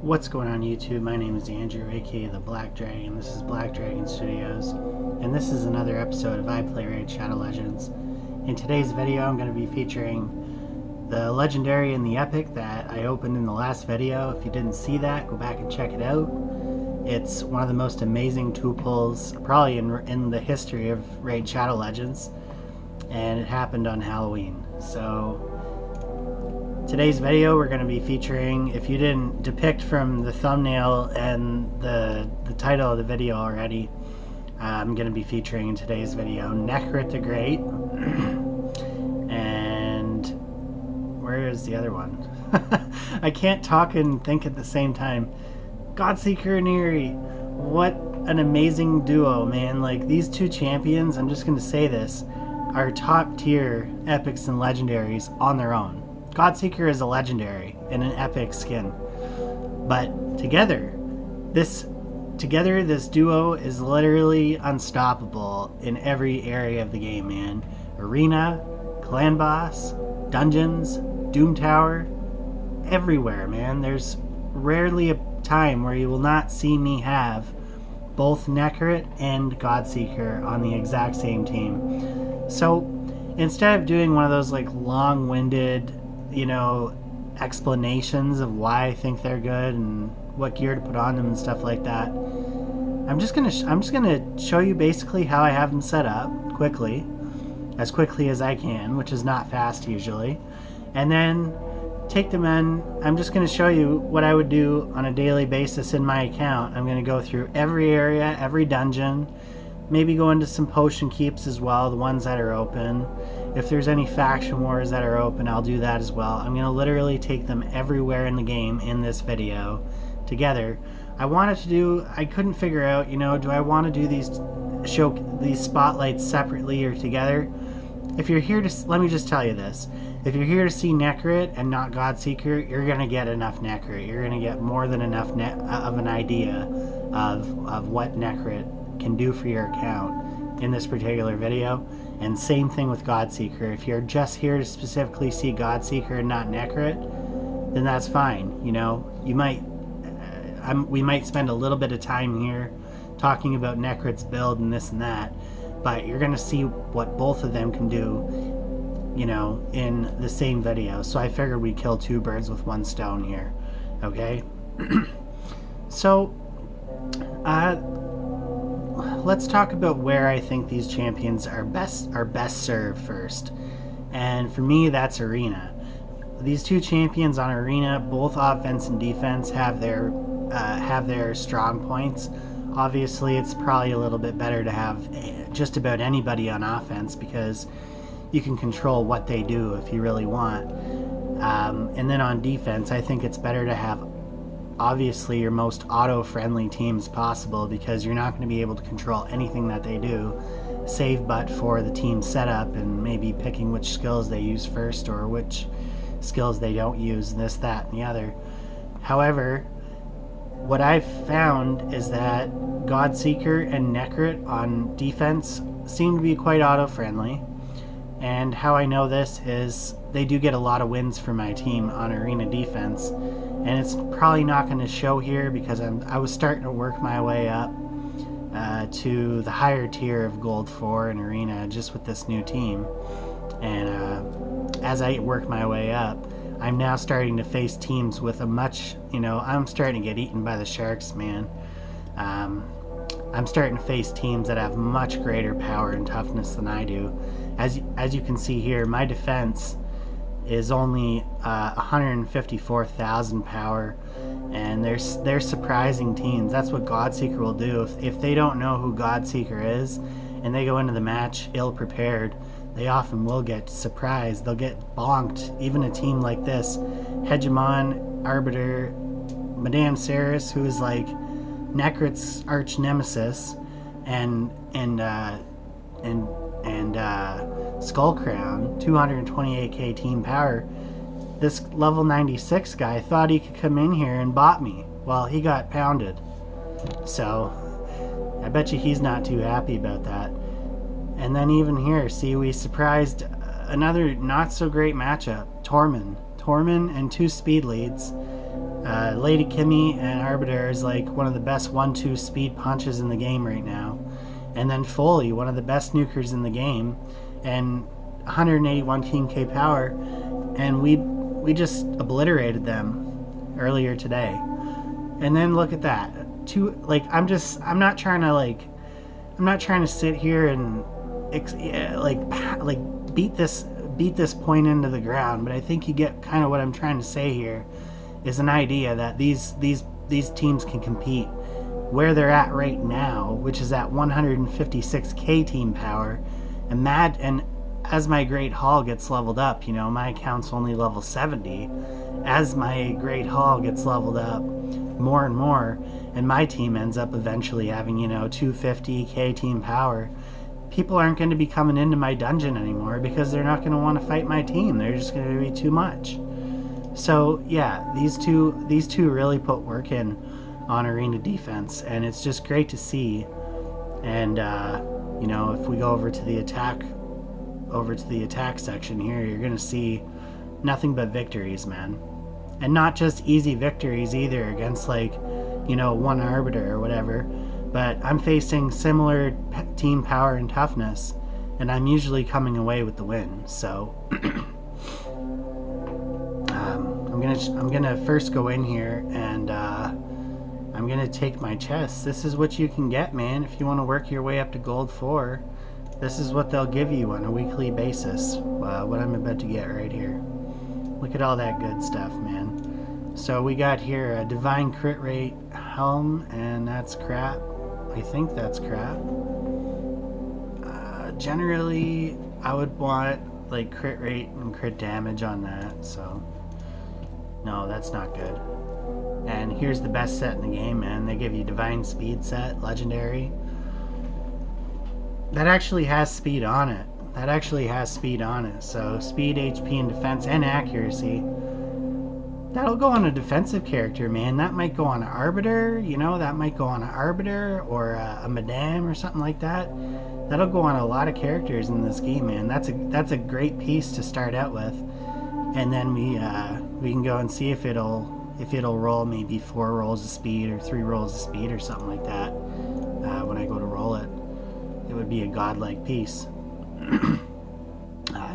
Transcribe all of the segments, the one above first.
What's going on YouTube? My name is Andrew, aka the Black Dragon. This is 𝓬𝓮𝓮 Studios, and this is another episode of iPlay 𝓬𝓮𝓮. In today's video, I'm going to be featuring the Legendary and the Epic that I opened in the last video. If you didn't see that, go back and check it out. It's one of the most amazing 2-pulls probably in the history of 𝓬𝓮𝓮, and it happened on Halloween. So today's video we're going to be featuring, if you didn't depict from the thumbnail and the title of the video already, I'm going to be featuring in today's video Nekhret the Great, and where is the other one? I can't talk and think at the same time. Godseeker Aniri. What an amazing duo, man. Like, these two champions, I'm just going to say this, are top tier epics and legendaries on their own. Godseeker is a legendary and an epic skin, but together this duo is literally unstoppable in every area of the game, man. Arena, clan boss, dungeons, Doom Tower, everywhere, man. There's rarely a time where you will not see me have both Nekhret and Godseeker on the exact same team. So instead of doing one of those like long-winded, you know, explanations of why I think they're good and what gear to put on them and stuff like that, I'm just gonna show you basically how I have them set up quickly, as quickly as I can, which is not fast usually, and then take them in. I'm just going to show you what I would do on a daily basis in my account. I'm going to go through every area, every dungeon, maybe go into some potion keeps as well, the ones that are open. If there's any faction wars that are open, I'll do that as well. I'm going to literally take them everywhere in the game in this video together. I couldn't figure out, you know, do I want to do these spotlights separately or together? If you're here to, let me just tell you this. If you're here to see Nekhret and not Godseeker, you're going to get enough Nekhret. You're going to get more than enough of an idea of what Nekhret can do for your account in this particular video. And same thing with Godseeker. If you're just here to specifically see Godseeker and not Nekhret, then that's fine. You know, you might, we might spend a little bit of time here talking about Nekhret's build and this and that, but you're going to see what both of them can do, you know, in the same video. So I figured we'd kill two birds with one stone here. Okay. So let's talk about where I think these champions are best served first. And for me, that's Arena. These two champions on Arena, both offense and defense, have their strong points. Obviously, it's probably a little bit better to have just about anybody on offense because you can control what they do if you really want. And then on defense, I think it's better to have obviously your most auto-friendly teams possible, because you're not going to be able to control anything that they do, save but for the team setup and maybe picking which skills they use first or which skills they don't use, this, that, and the other. However, what I've found is that Godseeker and Nekhret on defense seem to be quite auto-friendly. And how I know this is they do get a lot of wins for my team on Arena defense, and it's probably not going to show here because I was starting to work my way up to the higher tier of Gold 4 in Arena just with this new team. And as I work my way up, I'm now starting to face teams with a much, you know, I'm starting to get eaten by the sharks, man. I'm starting to face teams that have much greater power and toughness than I do. As you can see here, my defense is only 154,000 power, and they're surprising teams. That's what Godseeker will do. If they don't know who Godseeker is and they go into the match ill-prepared, they often will get surprised. They'll get bonked. Even a team like this, 𝓬𝓮𝓵 Arbiter, Madame Ceres, who is like Nekhret's arch nemesis, and �skullcrown, 228k team power. This level 96 guy thought he could come in here and bot me. Well, he got pounded. So I bet you he's not too happy about that. And then even here, see, we surprised another not so great matchup, 𝓘'𝓮𝓮 and two speed leads. 𝓸𝓭𝓮 and 𝓸𝓵𝓪 is like one of the best 1-2 speed punches in the game right now. And then 𝓬𝓼, one of the best nukers in the game, and 181 King K power, and we just obliterated them earlier today. And then look at that. I'm not trying to sit here and beat this point into the ground, but I think you get kind of what I'm trying to say here is an idea that these teams can compete where they're at right now, which is at 156k team power. And as my Great Hall gets leveled up, you know, my account's only level 70. As my Great Hall gets leveled up more and more, and my team ends up eventually having, you know, 250k team power, people aren't going to be coming into my dungeon anymore because they're not going to want to fight my team. They're just going to be too much. So yeah, these two really put work in on arena defense, and it's just great to see. And you know, if we go over to the attack section here, you're gonna see nothing but victories, man. And not just easy victories either against, like, you know, one arbiter or whatever, but I'm facing similar team power and toughness, and I'm usually coming away with the win. So I'm gonna first go in here and I'm gonna take my chest. This is what you can get, man, if you want to work your way up to gold 4. This is what they'll give you on a weekly basis. What I'm about to get right here. Look at all that good stuff, man. So we got here a divine crit rate helm, and that's crap. I think that's crap. Generally, I would want like crit rate and crit damage on that, so no, that's not good. And here's the best set in the game, man. They give you divine speed set, legendary. That actually has speed on it. So speed, HP, and defense, and accuracy. That'll go on a defensive character, man. That might go on an arbiter, you know, that might go on an arbiter or a madame or something like that. That'll go on a lot of characters in this game, man. That's a great piece to start out with. And then we can go and see if it'll roll maybe 4 rolls of speed or 3 rolls of speed or something like that. When I go to roll it, it would be a godlike piece.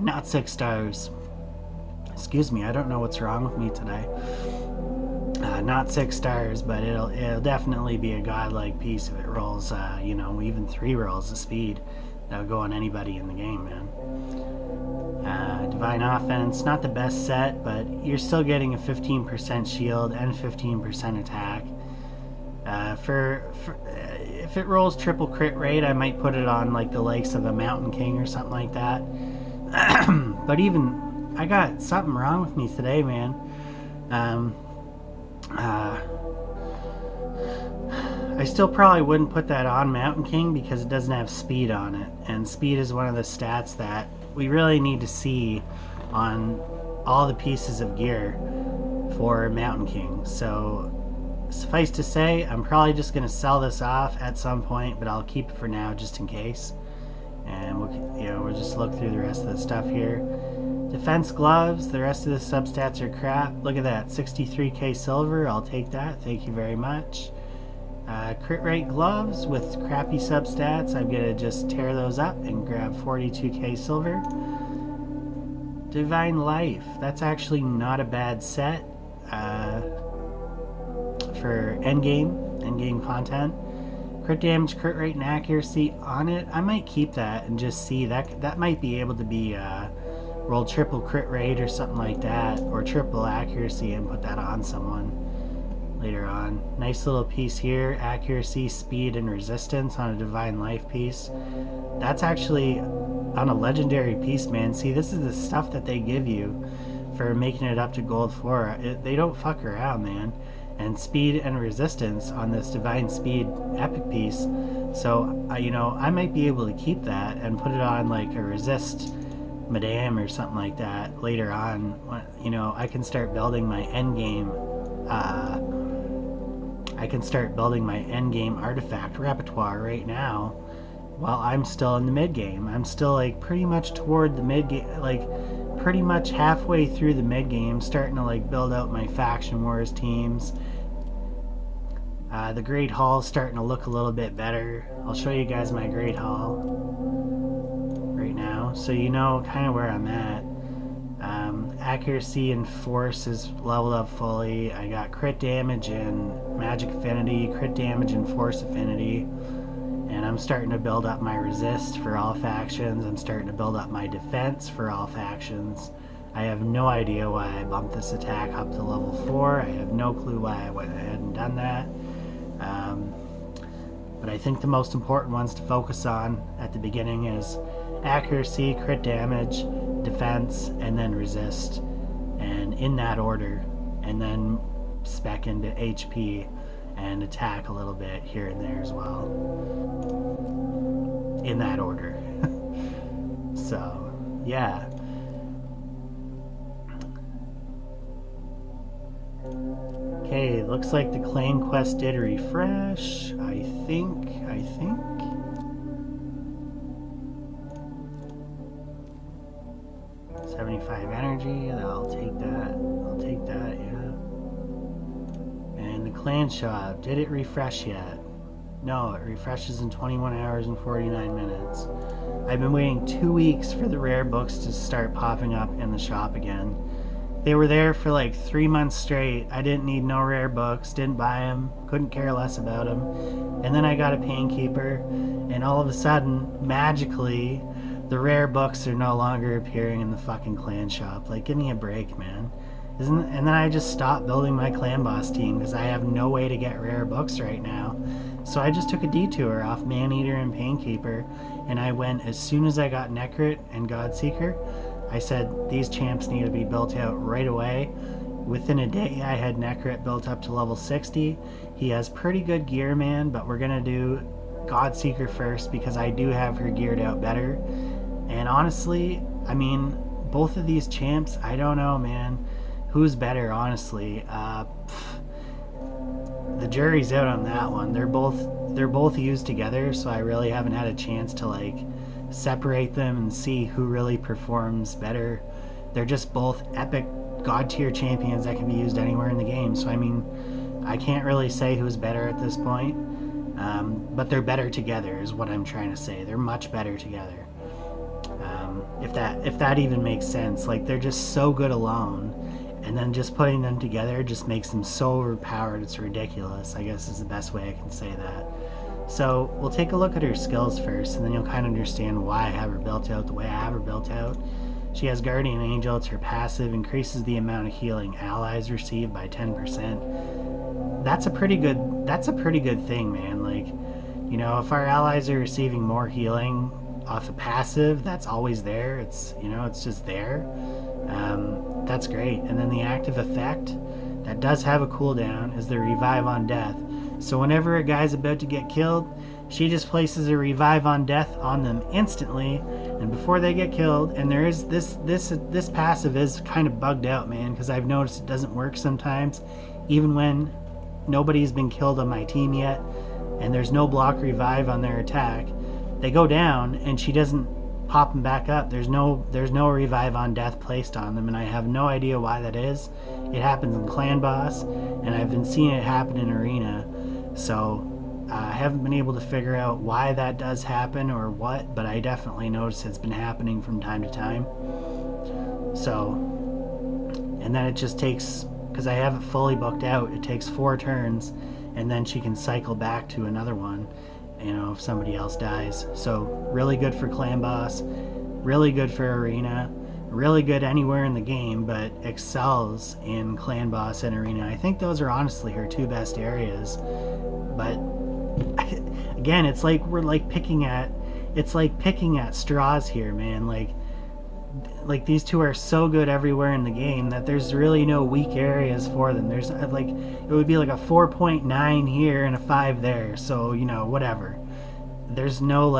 Not 6 stars. Excuse me, I don't know what's wrong with me today. Not 6 stars, but it'll definitely be a godlike piece if it rolls, you know, even 3 rolls of speed. That'll go on anybody in the game, man. Divine offense, not the best set, but you're still getting a 15% shield and 15% attack. If it rolls triple crit rate, I might put it on like the likes of a Mountain King or something like that. But even I got something wrong with me today, man. I still probably wouldn't put that on Mountain King because it doesn't have speed on it, and speed is one of the stats that we really need to see on all the pieces of gear for Mountain King. So suffice to say, I'm probably just going to sell this off at some point, but I'll keep it for now just in case. And we'll just look through the rest of the stuff here. Defense gloves, the rest of the substats are crap. Look at that, 63k silver, I'll take that, thank you very much. Crit rate gloves with crappy substats, I'm gonna just tear those up and grab 42k silver. Divine Life, that's actually not a bad set for endgame content. Crit damage, crit rate, and accuracy on it, I might keep that and just see that might be able to be roll triple crit rate or something like that, or triple accuracy and put that on someone later on. Nice little piece here, accuracy, speed, and resistance on a Divine Life piece. That's actually on a legendary piece, man. See, this is the stuff that they give you for making it up to gold 4. They don't fuck around, man. And speed and resistance on this Divine Speed epic piece. So, I might be able to keep that and put it on like a resist madame or something like that later on. I can start building my endgame artifact repertoire right now while I'm still in the mid game. I'm still like pretty much toward the mid game, like pretty much halfway through the mid game, starting to like build out my faction wars teams. The Great Hall's starting to look a little bit better. I'll show you guys my Great Hall right now, so you know kind of where I'm at. Accuracy and force is leveled up fully. I got crit damage and magic affinity, crit damage and force affinity, and I'm starting to build up my resist for all factions. I'm starting to build up my defense for all factions. I have no idea why I bumped this attack up to level 4. I have no clue why I went ahead and done that. But I think the most important ones to focus on at the beginning is accuracy, crit damage, defense, and then resist, and in that order, and then spec into HP and attack a little bit here and there as well, in that order. So yeah, okay, looks like the claim quest did refresh. I think 75 energy, I'll take that, yeah. And the clan shop, did it refresh yet? No, it refreshes in 21 hours and 49 minutes. I've been waiting 2 weeks for the rare books to start popping up in the shop again. They were there for like 3 months straight. I didn't need no rare books, didn't buy them, couldn't care less about them. And then I got a Painkeeper, and all of a sudden, magically, the rare books are no longer appearing in the fucking clan shop. Like, give me a break, man. And then I just stopped building my clan boss team because I have no way to get rare books right now. So I just took a detour off Maneater and Painkeeper, and I went, as soon as I got Nekhret and Godseeker, I said, these champs need to be built out right away. Within a day, I had Nekhret built up to level 60. He has pretty good gear, man, but we're gonna do Godseeker first because I do have her geared out better. And honestly, I mean, both of these champs, I don't know, man, who's better, honestly. The jury's out on that one. They're both used together, so I really haven't had a chance to like separate them and see who really performs better. They're just both epic god tier champions that can be used anywhere in the game, so I mean, I can't really say who's better at this point, but they're better together is what I'm trying to say. They're much better together. If that even makes sense. Like, they're just so good alone, and then just putting them together just makes them so overpowered, it's ridiculous, I guess is the best way I can say that. So we'll take a look at her skills first, and then you'll kind of understand why I have her built out the way I have her built out. She has Guardian Angel. It's her passive, increases the amount of healing allies receive by 10%. That's a pretty good thing, man. Like, you know, if our allies are receiving more healing off a passive, that's always there. It's, you know, it's just there. That's great. And then the active effect that does have a cooldown is the Revive on Death. So whenever a guy's about to get killed, she just places a Revive on Death on them instantly, and before they get killed. And there is this passive is kind of bugged out, man, because I've noticed it doesn't work sometimes, even when nobody's been killed on my team yet, and there's no block revive on their attack. They go down, and she doesn't pop them back up. There's no Revive on Death placed on them, and I have no idea why that is. It happens in Clan Boss, and I've been seeing it happen in Arena. So I haven't been able to figure out why that does happen or what, but I definitely notice it's been happening from time to time. So, and then it just takes, because I have it fully booked out, it takes 4 turns, and then she can cycle back to another one, you know, if somebody else dies. So really good for Clan Boss, really good for Arena, really good anywhere in the game, but excels in Clan Boss and Arena. I think those are honestly her 2 best areas. But again, it's like we're like picking at straws here, man. Like these 2 are so good everywhere in the game that there's really no weak areas for them. There's like, it would be like a 4.9 here and a 5 there, so you know, whatever. There's no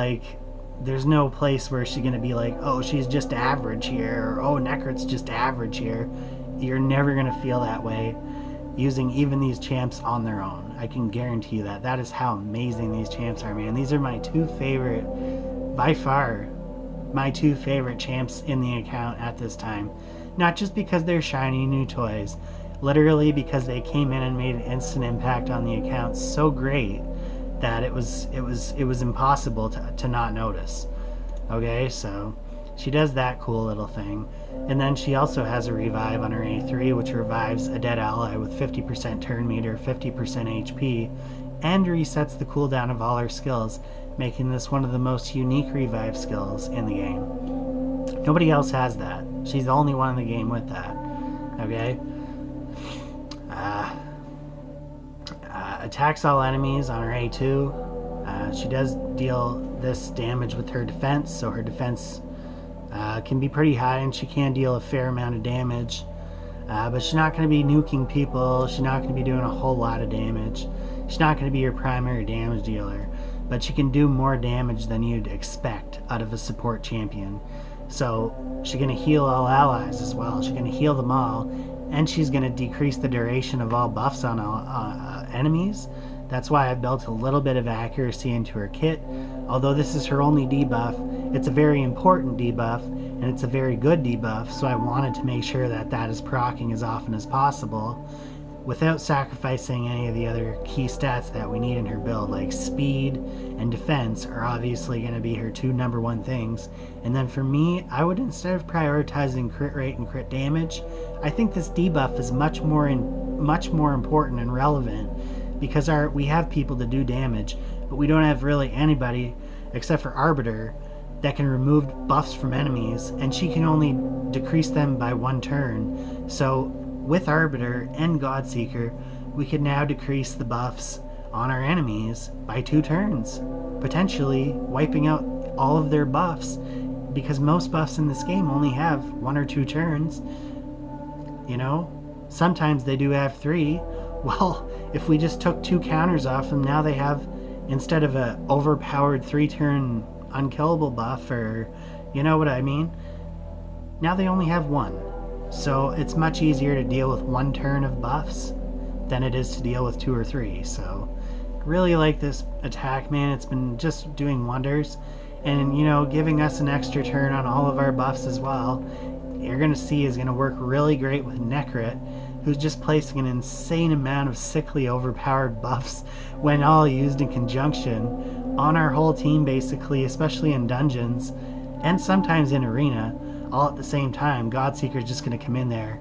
place where she's gonna be like, oh, she's just average here, or oh, Nekhret's just average here. You're never gonna feel that way using even these champs on their own. I can guarantee you that. That is how amazing these champs are, man. These are my 2 favorite, by far, my two favorite champs in the account at this time. Not just because they're shiny new toys, literally because they came in and made an instant impact on the account so great that it was impossible to not notice. Okay, so she does that cool little thing. And then she also has a revive on her A3, which revives a dead ally with 50% turn meter, 50% HP, and resets the cooldown of all her skills, making this one of the most unique revive skills in the game. Nobody else has that. She's the only one in the game with that. Okay? Attacks all enemies on her A2. She does deal this damage with her defense, so her defense can be pretty high, and she can deal a fair amount of damage. But she's not going to be nuking people. She's not going to be doing a whole lot of damage. She's not going to be your primary damage dealer, but she can do more damage than you'd expect out of a support champion. So she's going to heal all allies as well. She's going to heal them all, and she's going to decrease the duration of all buffs on enemies. That's why I built a little bit of accuracy into her kit. Although this is her only debuff, it's a very important debuff, and it's a very good debuff, so I wanted to make sure that that is proccing as often as possible without sacrificing any of the other key stats that we need in her build, like speed and defense are obviously going to be her two #1 things. And then for me, I would, instead of prioritizing crit rate and crit damage, I think this debuff is much more important and relevant, because we have people to do damage, but we don't have really anybody except for Arbiter that can remove buffs from enemies, and she can only decrease them by 1 turn. So with Arbiter and Godseeker, we can now decrease the buffs on our enemies by 2 turns, potentially wiping out all of their buffs, because most buffs in this game only have 1 or 2 turns. You know, sometimes they do have 3. Well, if we just took 2 counters off them, now they have, instead of a overpowered 3-turn unkillable buff, or you know what I mean, now they only have 1. So it's much easier to deal with 1 turn of buffs than it is to deal with 2 or 3. So really like this attack, man. It's been just doing wonders, and you know, giving us an extra turn on all of our buffs as well. You're gonna see is gonna work really great with Nekhret, who's just placing an insane amount of sickly overpowered buffs when all used in conjunction on our whole team, basically, especially in dungeons and sometimes in arena, all at the same time. Godseeker is just going to come in there,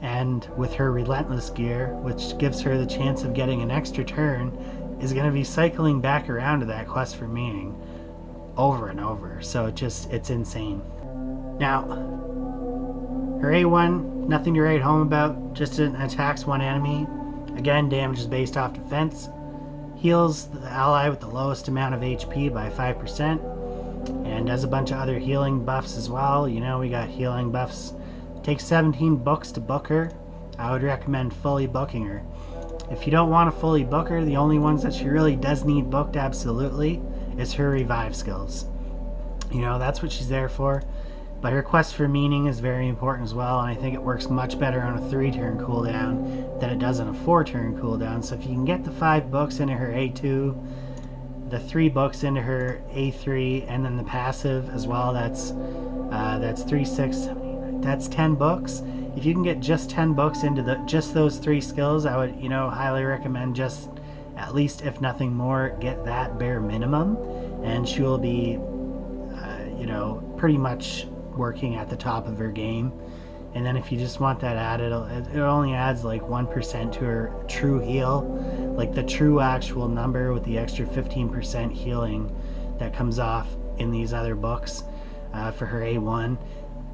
and with her relentless gear, which gives her the chance of getting an extra turn, is going to be cycling back around to that quest for meaning over and over. So it's insane. Now, her A1, nothing to write home about, just an attacks 1 enemy. Again, damage is based off defense. Heals the ally with the lowest amount of HP by 5%. And does a bunch of other healing buffs as well. You know, we got healing buffs. Takes 17 books to book her. I would recommend fully booking her. If you don't want to fully book her, the only ones that she really does need booked absolutely is her revive skills. You know, that's what she's there for. But her quest for meaning is very important as well, and I think it works much better on a 3-turn cooldown than it does on a 4-turn cooldown. So if you can get the 5 books into her A2, the 3 books into her A3, and then the passive as well, that's 3, 6, 7, 8, that's 10 books. If you can get just 10 books into just those 3 skills, I would, you know, highly recommend just, at least if nothing more, get that bare minimum, and she will be you know, pretty much working at the top of her game. And then if you just want that added, it only adds like 1% to her true heal, like the true actual number with the extra 15% healing that comes off in these other books for her A1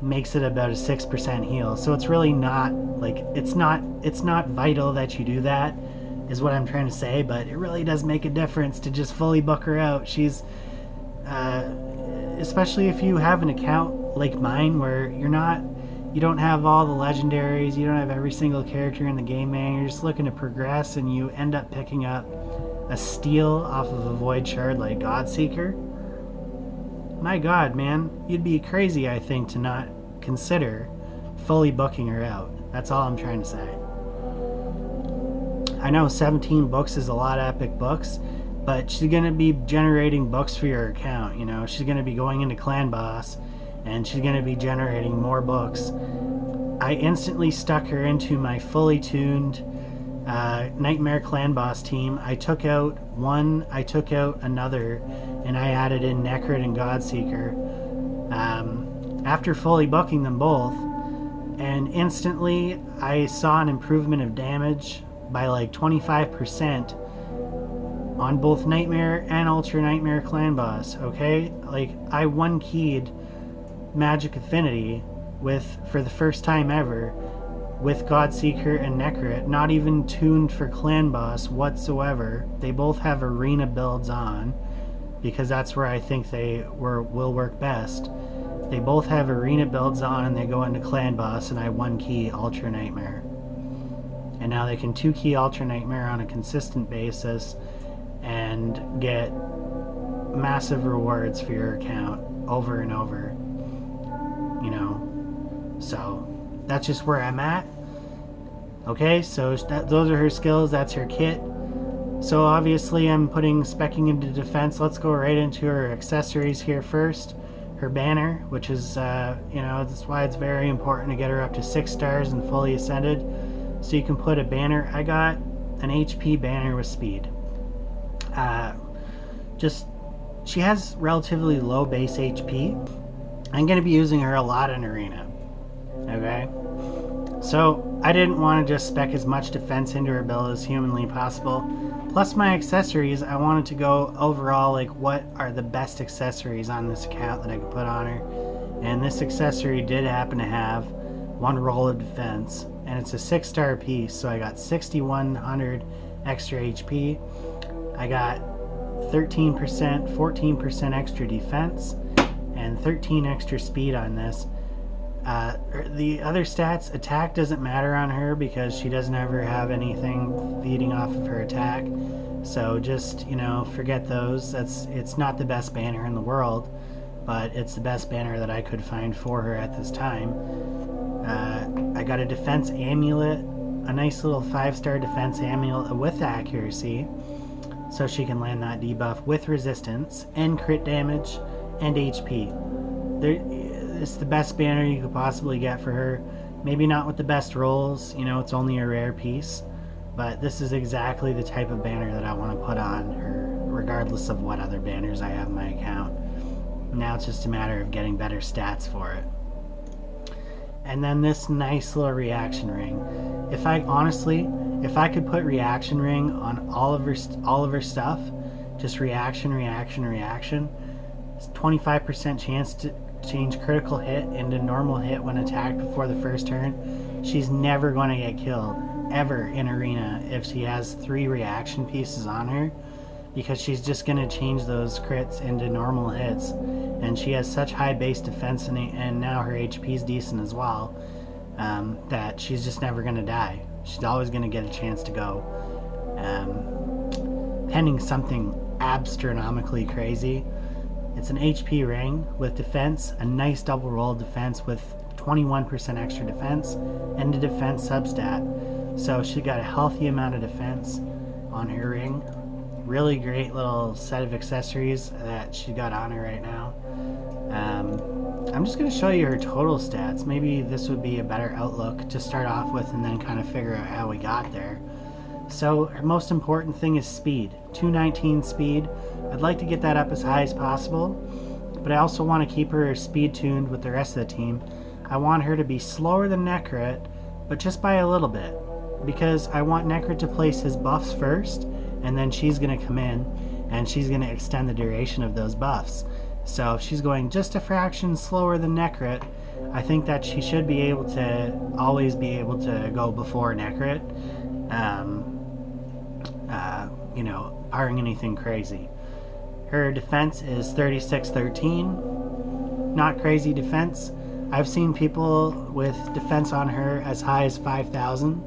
makes it about a 6% heal. So it's really not like, it's not vital that you do that, is what I'm trying to say, but it really does make a difference to just fully book her out. She's especially if you have an account like mine where you don't have all the legendaries, you don't have every single character in the game, man. You're just looking to progress, and you end up picking up a steal off of a void shard like Godseeker. My god, man, you'd be crazy, I think, to not consider fully booking her out. That's all I'm trying to say. I know 17 books is a lot of epic books, but she's going to be generating books for your account. You know, she's going to be going into Clan Boss, and she's going to be generating more books. I instantly stuck her into my fully tuned Nightmare Clan Boss team. I took out one, I took out another, and I added in Nekhret and Godseeker. After fully booking them both, and instantly I saw an improvement of damage by like 25% on both Nightmare and Ultra Nightmare Clan Boss. Okay, like I one keyed Magic Affinity for the first time ever with Godseeker and Nekhret, not even tuned for Clan Boss whatsoever. They both have arena builds on, because that's where I think they will work best. They both have arena builds on, and they go into Clan Boss, and I one key Ultra Nightmare. And now they can 2-key Ultra Nightmare on a consistent basis and get massive rewards for your account over and over. You know, so that's just where I'm at. Okay, so those are her skills, that's her kit. So obviously I'm putting specking into defense. Let's go right into her accessories here first. Her banner, which is, you know, that's why it's very important to get her up to 6 stars and fully ascended. So you can put a banner. I got an HP banner with speed. She has relatively low base HP. I'm going to be using her a lot in Arena. Okay? So I didn't want to just spec as much defense into her build as humanly possible. Plus my accessories, I wanted to go overall, like, what are the best accessories on this account that I could put on her. And this accessory did happen to have 1 roll of defense, and it's a 6-star piece, so I got 6,100 extra HP. I got 13%, 14% extra defense, and 13 extra speed on this. The other stats, attack doesn't matter on her because she doesn't ever have anything feeding off of her attack. So just, you know, forget those. It's not the best banner in the world, but it's the best banner that I could find for her at this time. I got a defense amulet, a nice little 5-star defense amulet with accuracy, so she can land that debuff with resistance and crit damage and HP. It's the best banner you could possibly get for her. Maybe not with the best rolls, you know, it's only a rare piece, but this is exactly the type of banner that I want to put on her, regardless of what other banners I have in my account. Now it's just a matter of getting better stats for it. And then this nice little reaction ring. If I could put reaction ring on all of her stuff, just reaction, it's 25% chance to change critical hit into normal hit when attacked before the first turn. She's never going to get killed ever in Arena if she has 3 reaction pieces on her, because she's just going to change those crits into normal hits, and she has such high base defense and now her HP is decent as well, that she's just never going to die. She's always going to get a chance to go, pending something astronomically crazy. It's an HP ring with defense, a nice double roll defense with 21% extra defense, and a defense substat. So she got a healthy amount of defense on her ring. Really great little set of accessories that she got on her right now. I'm just going to show you her total stats. Maybe this would be a better outlook to start off with and then kind of figure out how we got there. So her most important thing is speed. 219 speed. I'd like to get that up as high as possible, but I also want to keep her speed tuned with the rest of the team. I want her to be slower than Nekhret, but just by a little bit, because I want Nekhret to place his buffs first, and then she's going to come in and she's going to extend the duration of those buffs. So if she's going just a fraction slower than Nekhret, I think that she should be able to always be able to go before Nekhret, you know, barring anything crazy. Her defense is 3613. Not crazy defense. I've seen people with defense on her as high as 5,000,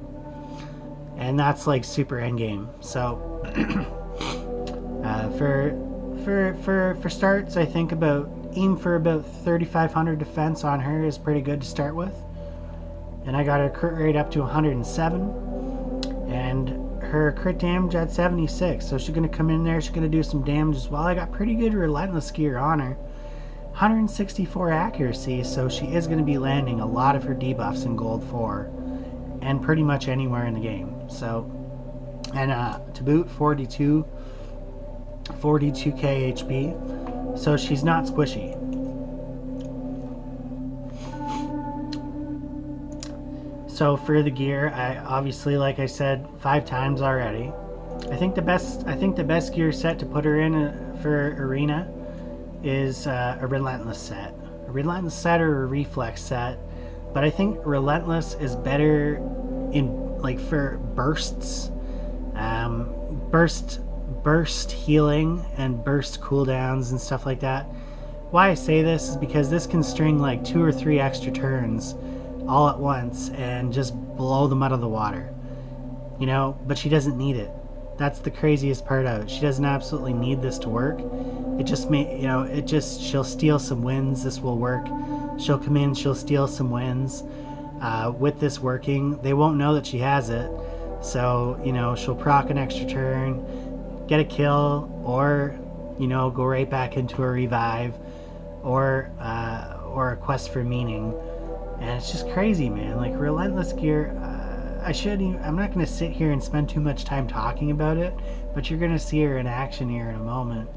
and that's like super endgame. So for starts, I think aim for about 3,500 defense on her is pretty good to start with. And I got her crit rate up to 107, and her crit damage at 76, so she's going to come in there, she's going to do some damage as well. I got pretty good relentless gear on her. 164 accuracy, so she is going to be landing a lot of her debuffs in gold 4 and pretty much anywhere in the game. So, and to boot, 42k HP, so she's not squishy. So for the gear, I obviously, like I said 5 times already, I think the best gear set to put her in for arena is a relentless set. A relentless set or a reflex set. But I think relentless is better in, like, for bursts. Burst healing and burst cooldowns and stuff like that. Why I say this is because this can string like 2 or 3 extra turns all at once and just blow them out of the water. You know, but she doesn't need it. That's the craziest part of it. She doesn't absolutely need this to work. It just may, you know, she'll steal some wins. This will work. She'll come in, she'll steal some wins. With this working, they won't know that she has it. So, you know, she'll proc an extra turn, get a kill, or, you know, go right back into a revive, or a quest for meaning. And it's just crazy, man. Like, relentless gear, I'm not going to sit here and spend too much time talking about it, but you're going to see her in action here in a moment.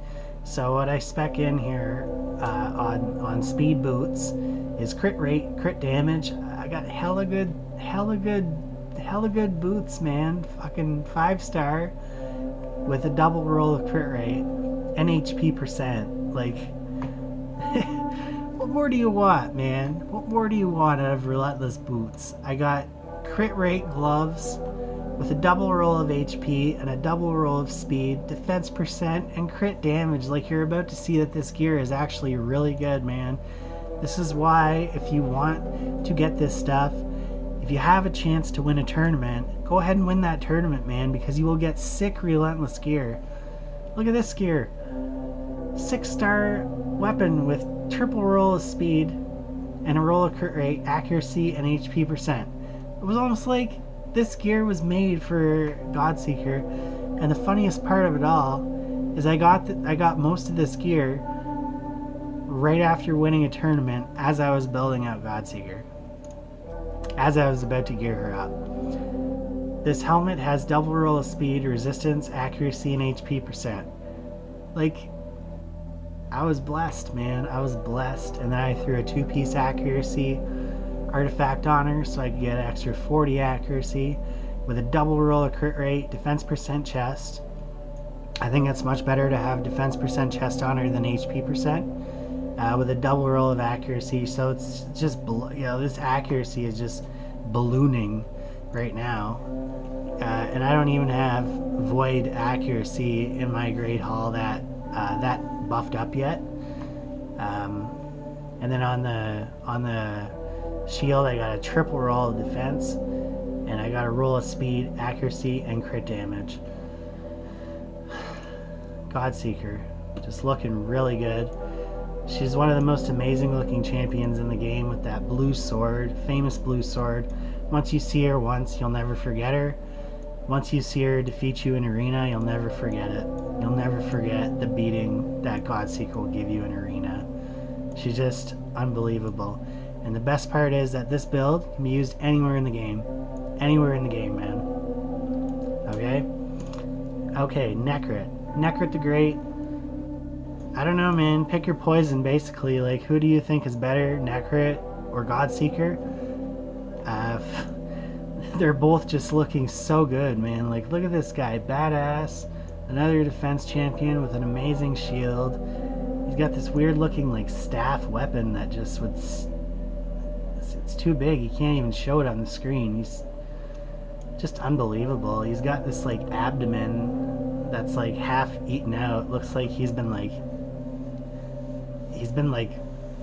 So what I spec in here on speed boots is crit rate, crit damage. I got hella good boots, man. Fucking 5-star with a double roll of crit rate and HP percent. Like, what more do you want, man? What more do you want out of relentless boots? I got crit rate gloves with a double roll of HP and a double roll of speed, defense percent, and crit damage. Like, you're about to see that this gear is actually really good, man. This is why, if you want to get this stuff, if you have a chance to win a tournament, go ahead and win that tournament, man, because you will get sick relentless gear. Look at this gear. 6-star weapon with triple roll of speed and a roll of crit rate, accuracy, and HP percent. It was almost like this gear was made for Godseeker, and the funniest part of it all is I got most of this gear right after winning a tournament as I was building out Godseeker, as I was about to gear her up. This helmet has double roll of speed, resistance, accuracy, and HP percent. Like, I was blessed, man. I was blessed, and then I threw a 2-piece accuracy artifact on her so I could get an extra 40 accuracy with a double roll of crit rate, defense percent chest. I think it's much better to have defense percent chest on her than HP percent, with a double roll of accuracy. So it's just, you know, this accuracy is just ballooning right now, and I don't even have void accuracy in my Great Hall that buffed up yet. And then on the shield, I got a triple roll of defense, and I got a roll of speed, accuracy, and crit damage. Godseeker, just looking really good. She's one of the most amazing looking champions in the game with that blue sword, famous blue sword. Once you see her once, you'll never forget her. Once you see her defeat you in arena, you'll never forget it. You'll never forget the beating that Godseeker will give you in arena. She's just unbelievable. And the best part is that this build can be used anywhere in the game. Anywhere in the game, man. Okay? Okay, Nekhret the Great. I don't know, man. Pick your poison, basically. Like, who do you think is better, Nekhret or Godseeker? They're both just looking so good, man. Like, look at this guy. Badass. Another defense champion with an amazing shield. He's got this weird-looking, like, staff weapon that just would... It's too big. You can't even show it on the screen. He's just unbelievable. He's got this, like, abdomen that's, like, half eaten out. Looks like he's been, like,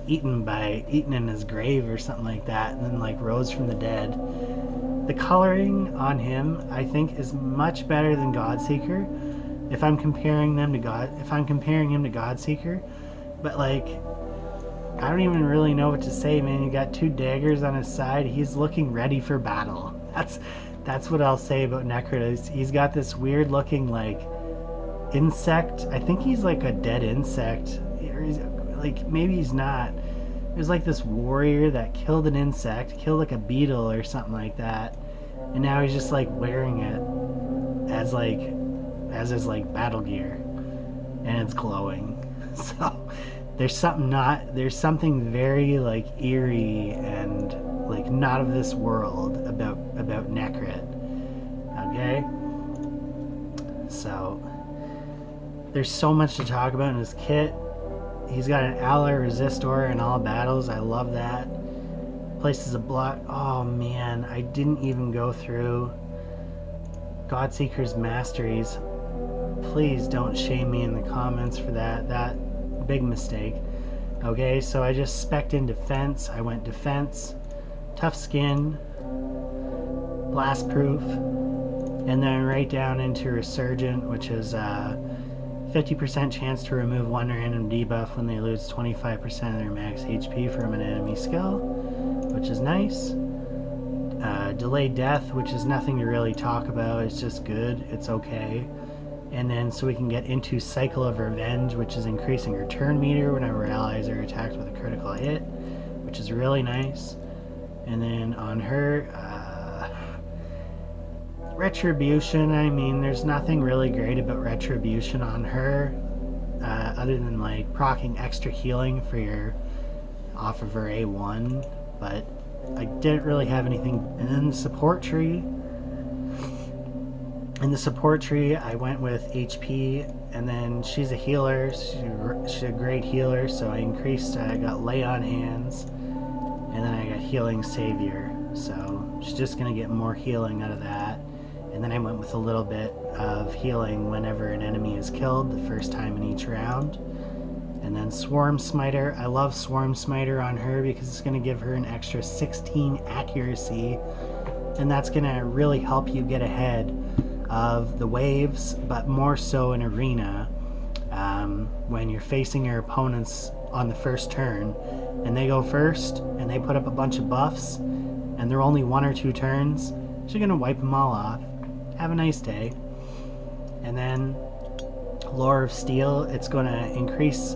eaten in his grave or something like that, and then, like, rose from the dead. The coloring on him, I think, is much better than Godseeker. If I'm comparing him to Godseeker, but, like, I don't even really know what to say, man. You got 2 daggers on his side. He's looking ready for battle. that's what I'll say about Nekhret. He's got this weird looking like insect. I think he's like a dead insect. Or he's, like, maybe he's not. There's like this warrior that killed an insect, killed like a beetle or something like that, and now he's just like wearing it as his like battle gear, and it's glowing. So there's something very like eerie and like not of this world about Nekhret. Okay, so there's so much to talk about in his kit. He's got an ally resistor in all battles. I love that. Places a block. Oh man, I didn't even go through Godseeker's Masteries. Please don't shame me in the comments for that big mistake. Okay, so I just spec'd in defense. I went defense, tough skin, blast proof, and then right down into Resurgent, which is 50% chance to remove one random debuff when they lose 25% of their max HP from an enemy skill, which is nice. Delayed death, which is nothing to really talk about. It's just good. It's okay. And then so we can get into Cycle of Revenge, which is increasing her turn meter whenever allies are attacked with a critical hit, which is really nice. And then on her, Retribution, I mean, there's nothing really great about Retribution on her, other than like proccing extra healing for your off of her A1, but I didn't really have anything. And then the support tree. In the support tree, I went with HP, and then she's a healer. She's a great healer, so I got Lay on Hands, and then I got Healing Savior. So she's just gonna get more healing out of that. And then I went with a little bit of healing whenever an enemy is killed the first time in each round. And then Swarm Smiter. I love Swarm Smiter on her because it's going to give her an extra 16 accuracy. And that's going to really help you get ahead of the waves, but more so in Arena. When you're facing your opponents on the first turn, and they go first, and they put up a bunch of buffs, and they're only 1 or 2 turns, you're going to wipe them all off. Have a nice day. And then Lore of Steel, it's going to increase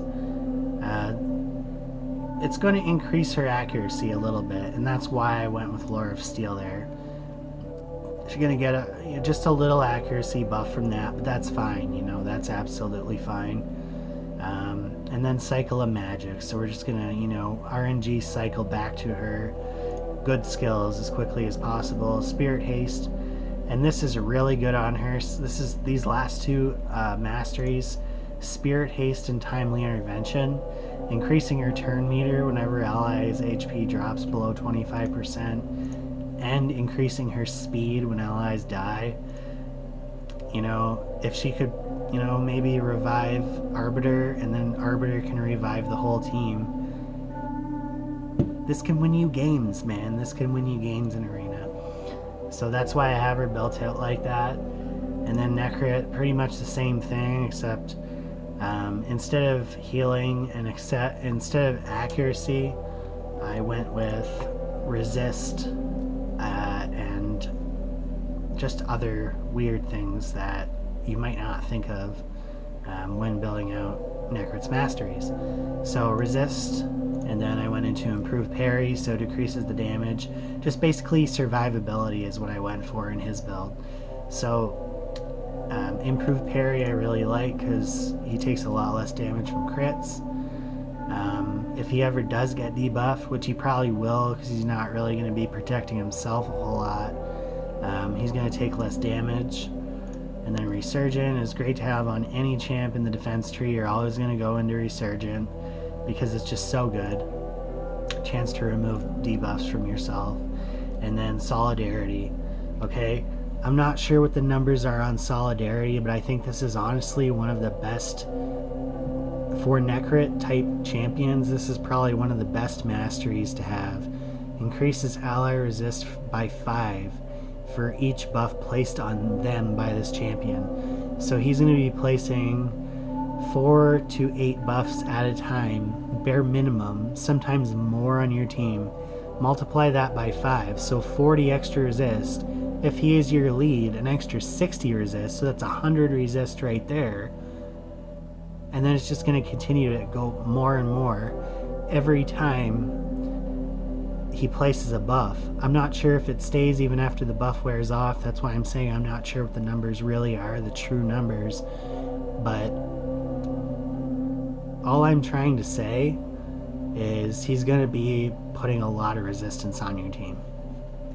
her accuracy a little bit, and that's why I went with Lore of Steel there. She's going to get just a little accuracy buff from that, but that's fine, you know, that's absolutely fine. And then Cycle of Magic, so we're just going to, you know, RNG cycle back to her good skills as quickly as possible. Spirit Haste, and this is really good on her. This is these last two masteries, Spirit Haste and Timely Intervention, increasing her turn meter whenever allies' HP drops below 25%, and increasing her speed when allies die. You know, if she could, you know, maybe revive Arbiter, and then Arbiter can revive the whole team. This can win you games, man. This can win you games in Arena. So that's why I have her built out like that. And then Nekhret, pretty much the same thing, except instead of healing and instead of accuracy, I went with resist and just other weird things that you might not think of when building out Nekhret's Masteries. So resist, and then I went into improved parry, so decreases the damage. Just basically survivability is what I went for in his build. So improved parry I really like because he takes a lot less damage from crits. If he ever does get debuffed, which he probably will because he's not really going to be protecting himself a whole lot, he's going to take less damage. And then Resurgent is great to have on any champ in the defense tree. You're always going to go into Resurgent because it's just so good. Chance to remove debuffs from yourself. And then Solidarity. Okay, I'm not sure what the numbers are on Solidarity, but I think this is honestly one of the best for Nekhret type champions. This is probably one of the best masteries to have. Increases ally resist by 5 for each buff placed on them by this champion. So he's going to be placing 4 to 8 buffs at a time, bare minimum, sometimes more on your team, multiply that by 5, so 40 extra resist. If he is your lead, an extra 60 resist, so that's 100 resist right there. And then it's just going to continue to go more and more every time he places a buff. I'm not sure if it stays even after the buff wears off. That's why I'm saying I'm not sure what the numbers really are, the true numbers. But all I'm trying to say is he's going to be putting a lot of resistance on your team.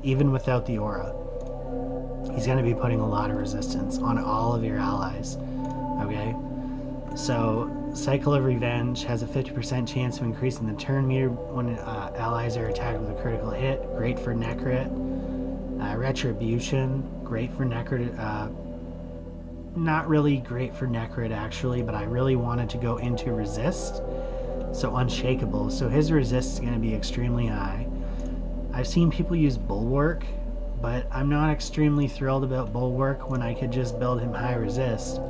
Even without the aura. He's going to be putting a lot of resistance on all of your allies. Okay? So, Cycle of Revenge has a 50% chance of increasing the turn meter when allies are attacked with a critical hit. Great for Nekhret. Retribution, great for Nekhret. Not really great for Nekhret actually, but I really wanted to go into resist. So Unshakable. So his resist is going to be extremely high. I've seen people use Bulwark, but I'm not extremely thrilled about Bulwark when I could just build him high resist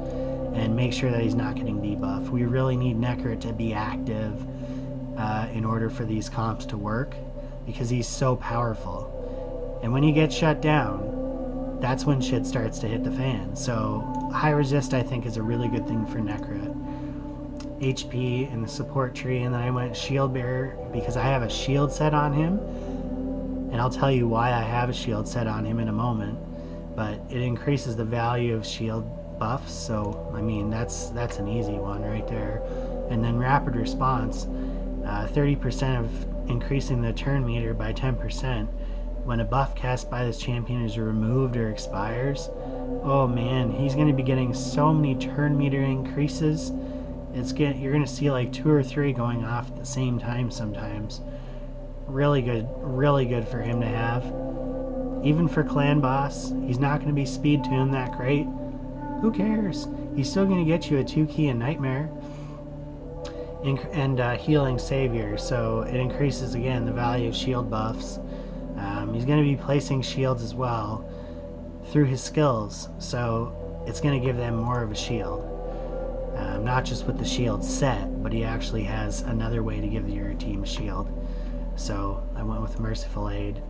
and make sure that he's not getting debuffed. We really need Nekhret to be active in order for these comps to work, because he's so powerful. And when he gets shut down, that's when shit starts to hit the fan. So high resist I think is a really good thing for Nekhret. HP in the support tree, and then I went shield bearer because I have a shield set on him, and I'll tell you why I have a shield set on him in a moment. But it increases the value of shield buffs, so I mean that's an easy one right there. And then rapid response, 30% of increasing the turn meter by 10% when a buff cast by this champion is removed or expires. Oh man, he's going to be getting so many turn meter increases. You're going to see like 2 or 3 going off at the same time sometimes. Really good for him to have. Even for clan boss, he's not going to be speed tuned that great. Who cares? He's still going to get you a 2-key and Nightmare and Healing Savior, so it increases again the value of shield buffs. He's going to be placing shields as well through his skills, so it's going to give them more of a shield. Not just with the shield set, but he actually has another way to give your team a shield. So I went with Merciful Aid.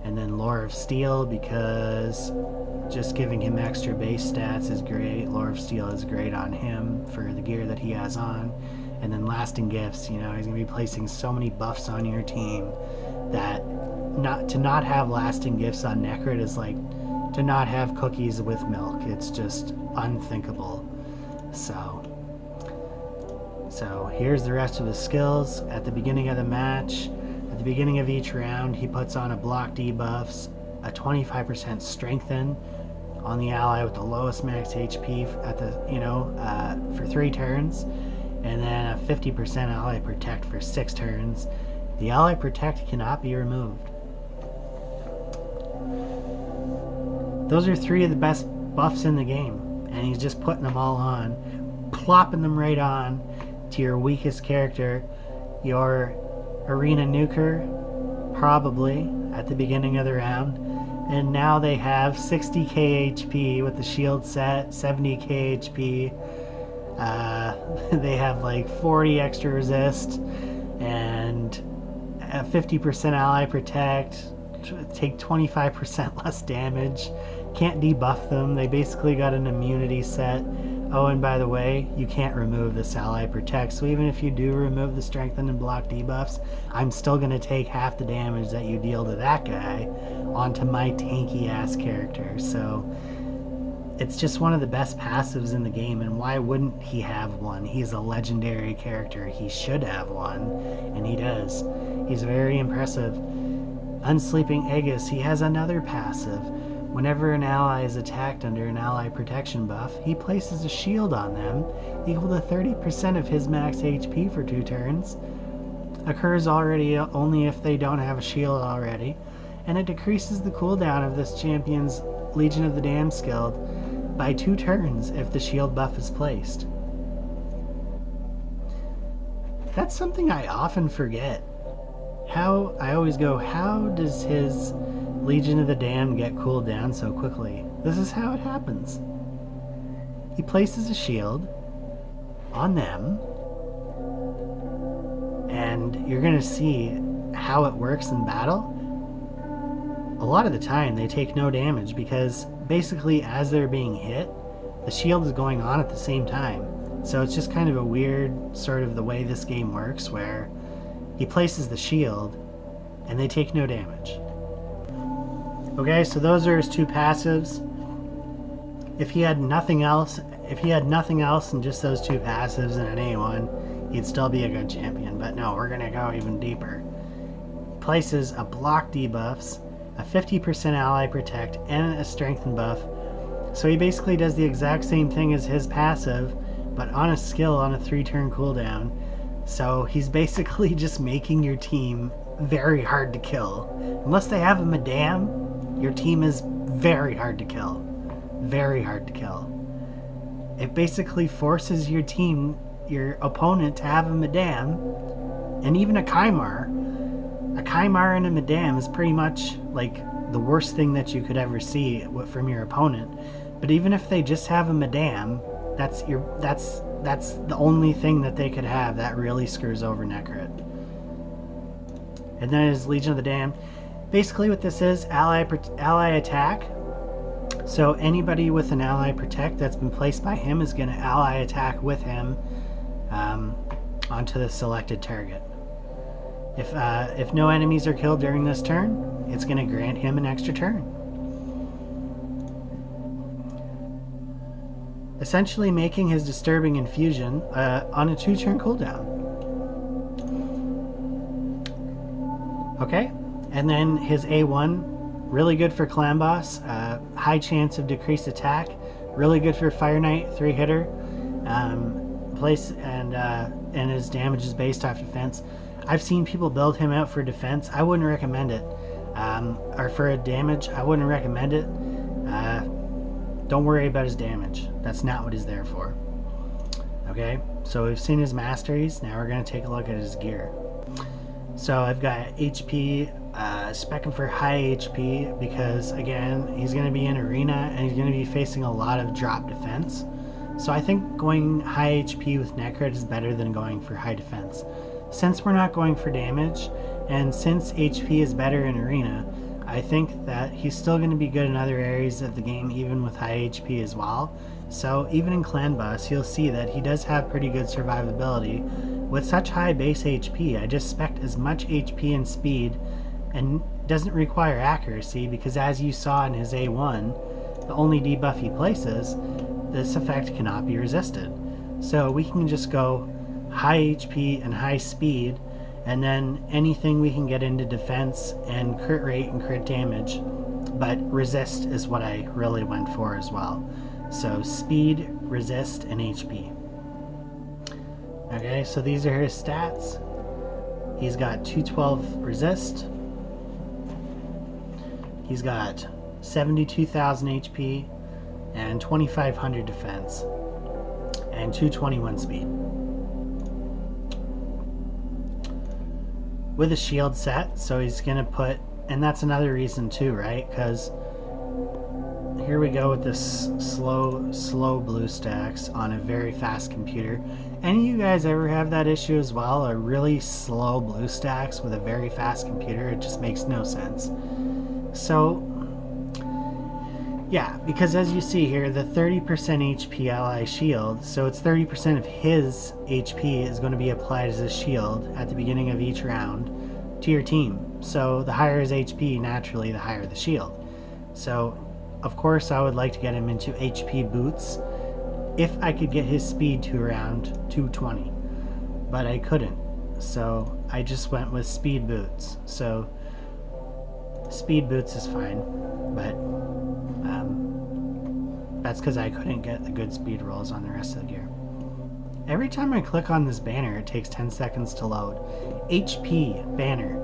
And then Lore of Steel, because just giving him extra base stats is great. Lore of Steel is great on him for the gear that he has on. And then Lasting Gifts, you know, he's going to be placing so many buffs on your team that to not have Lasting Gifts on Nekhret is like to not have cookies with milk. It's just unthinkable. So here's the rest of his skills. At the beginning of the match, at the beginning of each round, he puts on a block debuffs, a 25% strengthen on the ally with the lowest max HP at the for 3 turns, and then a 50% ally protect for 6 turns. The ally protect cannot be removed. Those are 3 of the best buffs in the game, and he's just putting them all on, plopping them right on to your weakest character, your Arena Nuker, probably at the beginning of the round. And now they have 60k HP with the shield set, 70k HP. They have like 40 extra resist and a 50% ally protect, take 25% less damage. Can't debuff them. They basically got an immunity set. Oh, and by the way, you can't remove this ally protect, so even if you do remove the strengthen and block debuffs, I'm still going to take half the damage that you deal to that guy onto my tanky ass character. So it's just one of the best passives in the game, and why wouldn't he have one? He's a legendary character. He should have one, and he does. He's very impressive. Unsleeping Aegis, he has another passive. Whenever an ally is attacked under an ally protection buff, he places a shield on them equal to 30% of his max HP for 2 turns. Occurs only if they don't have a shield already, and it decreases the cooldown of this champion's Legion of the Damned skill by 2 turns if the shield buff is placed. That's something I often forget. I always go, how does his Legion of the Damned get cooled down so quickly? This is how it happens. He places a shield on them, and you're going to see how it works in battle. a lot of the time they take no damage because basically as they're being hit, the shield is going on at the same time. So it's just kind of a weird sort of the way this game works where he places the shield and they take no damage. Okay, so those are his two passives. If he had nothing else, and just those two passives and an A1, he'd still be a good champion. But no, we're gonna go even deeper. Places a block debuffs, a 50% ally protect, and a strengthen buff. So he basically does the exact same thing as his passive, but on a skill on a 3-turn cooldown. So he's basically just making your team very hard to kill. Unless they have a madame, your team is very hard to kill. Very hard to kill. It basically forces your team, your opponent, to have a madame, and even a 𝓬𝓬𝓪. A 𝓬𝓬𝓪 and a madame is pretty much like the worst thing that you could ever see from your opponent. But even if they just have a madame, that's the only thing that they could have that really screws over Nekhret. And then his Legion of the Damned. Basically what this is, ally attack. So anybody with an ally protect that's been placed by him is going to ally attack with him onto the selected target. If no enemies are killed during this turn, it's going to grant him an extra turn. Essentially making his Disturbing Infusion on a 2-turn cooldown. Okay, and then his A1, really good for clan boss, high chance of decreased attack, really good for Fire Knight 3-hitter, and his damage is based off defense. I've seen people build him out for defense. I wouldn't recommend it. Or for a damage, I wouldn't recommend it. Don't worry about his damage. That's not what he's there for. Okay, so we've seen his masteries. Now we're going to take a look at his gear. So I've got HP, spec'ing for high HP because, again, he's going to be in arena and he's going to be facing a lot of drop defense. So I think going high HP with Nekhret is better than going for high defense. Since we're not going for damage, and since HP is better in arena, I think that he's still going to be good in other areas of the game, even with high HP as well. So even in clan boss, you'll see that he does have pretty good survivability. With such high base HP, I just spec as much HP and speed, and doesn't require accuracy, because as you saw in his A1, the only debuff he places, this effect cannot be resisted. So we can just go high HP and high speed, and then anything we can get into defense and crit rate and crit damage, but resist is what I really went for as well. So speed, resist, and HP. Okay, so these are his stats. He's got 212 resist. He's got 72,000 HP and 2,500 defense and 221 speed. With a shield set, so he's gonna put, and that's another reason too, right? Because here we go with this slow blue stacks on a very fast computer. Any of you guys ever have that issue as well? A really slow blue stacks with a very fast computer? It just makes no sense. So yeah, because as you see here, the 30% HP ally shield, so it's 30% of his HP is going to be applied as a shield at the beginning of each round to your team. So the higher his HP, naturally the higher the shield. So of course I would like to get him into HP boots if I could get his speed to around 220, but I couldn't. So I just went with speed boots. So speed boots is fine, but that's because I couldn't get the good speed rolls on the rest of the gear. Every time I click on this banner, it takes 10 seconds to load. HP banner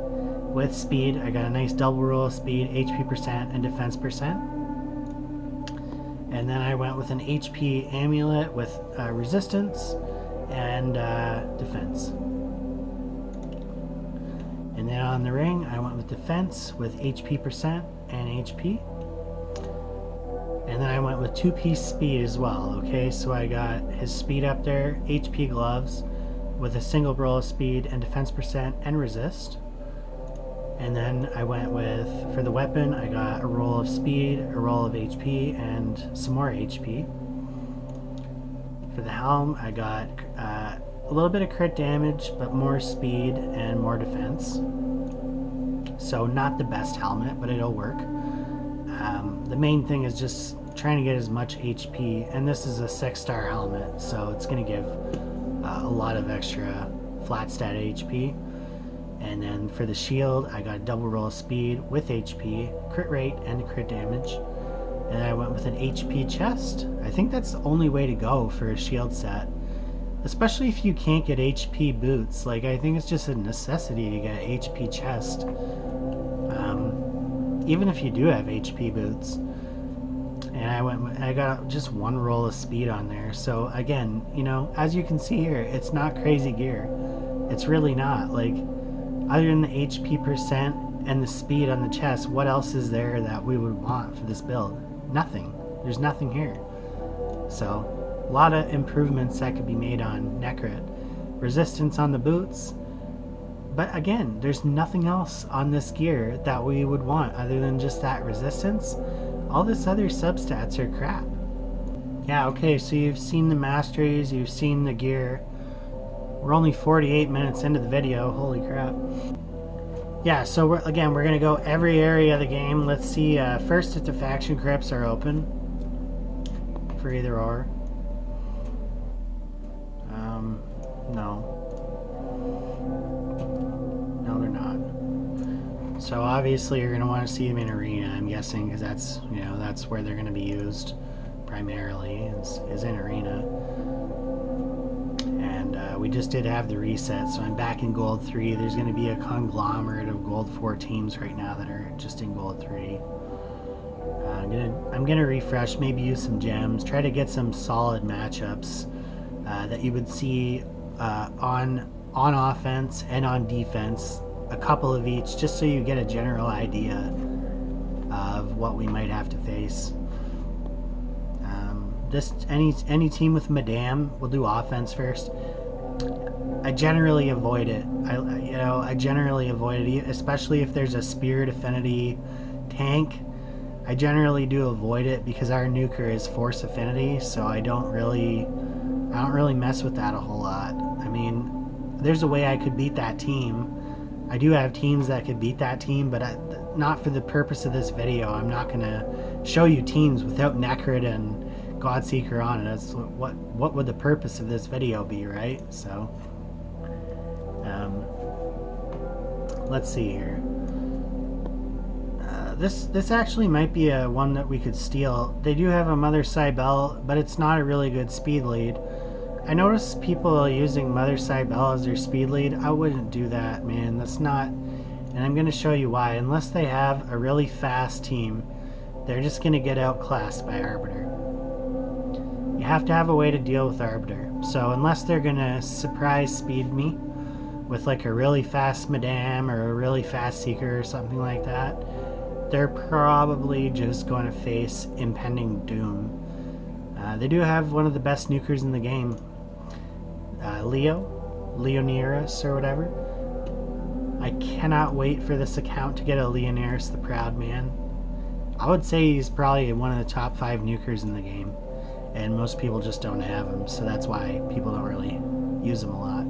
with speed. I got a nice double roll of speed, HP percent, and defense percent. And then I went with an HP amulet with resistance and defense. And then on the ring, I went with defense with HP percent and HP. And then I went with 2-piece speed as well, okay? So I got his speed up there, HP gloves, with a single roll of speed and defense percent and resist. And then I went with, for the weapon, I got a roll of speed, a roll of HP, and some more HP. For the helm, I got a little bit of crit damage, but more speed and more defense. So not the best helmet, but it'll work. The main thing is just trying to get as much HP, and this is a 6-star helmet, so it's going to give a lot of extra flat stat HP. And then for the shield, I got a double roll of speed with HP, crit rate, and crit damage. And I went with an HP chest. I think that's the only way to go for a shield set, especially if you can't get HP boots. Like, I think it's just a necessity to get an HP chest, even if you do have HP boots. And I got just one roll of speed on there. So again, you know, as you can see here, it's not crazy gear. It's really not. Like, other than the HP percent and the speed on the chest, what else is there that we would want for this build? Nothing. There's nothing here. So, a lot of improvements that could be made on Nekhret. Resistance on the boots. But again, there's nothing else on this gear that we would want other than just that resistance. All this other substats are crap. Yeah, okay, so you've seen the Masteries, you've seen the gear. We're only 48 minutes into the video, holy crap. Yeah, so we're going to go every area of the game. Let's see first if the faction crypts are open for either or. No. No, they're not. So obviously you're going to want to see them in arena, I'm guessing, because that's, you know, that's where they're going to be used primarily, is in arena. And we just did have the reset, so I'm back in Gold 3. There's going to be a conglomerate of Gold 4 teams right now that are just in Gold 3. I'm gonna refresh, maybe use some gems, try to get some solid matchups that you would see on offense and on defense, a couple of each, just so you get a general idea of what we might have to face. Any team with Madame will do offense first. I generally avoid it. I generally avoid it, especially if there's a Spirit Affinity tank. I generally do avoid it because our nuker is Force Affinity, so I don't really mess with that a whole lot. I mean, there's a way I could beat that team. I do have teams that could beat that team, but not for the purpose of this video. I'm not gonna show you teams without Nekhret and Godseeker on it. That's what would the purpose of this video be, right? So let's see here. This actually might be a one that we could steal. They do have a Mother 𝓬𝓐, but it's not a really good speed lead. I noticed people using Mother 𝓬𝓐 as their speed lead. I wouldn't do that, man. That's not, and I'm going to show you why. Unless they have a really fast team, they're just going to get outclassed by Arbiter. You have to have a way to deal with Arbiter. So unless they're going to surprise speed me with like a really fast Madame or a really fast Seeker or something like that, they're probably just going to face impending doom. They do have one of the best nukers in the game. 𝓬𝓬𝓮𝓵 or whatever. I cannot wait for this account to get a 𝓬𝓬𝓻 the 𝓬𝓭. I would say he's probably one of the top 5 nukers in the game, and most people just don't have him, so that's why people don't really use him a lot.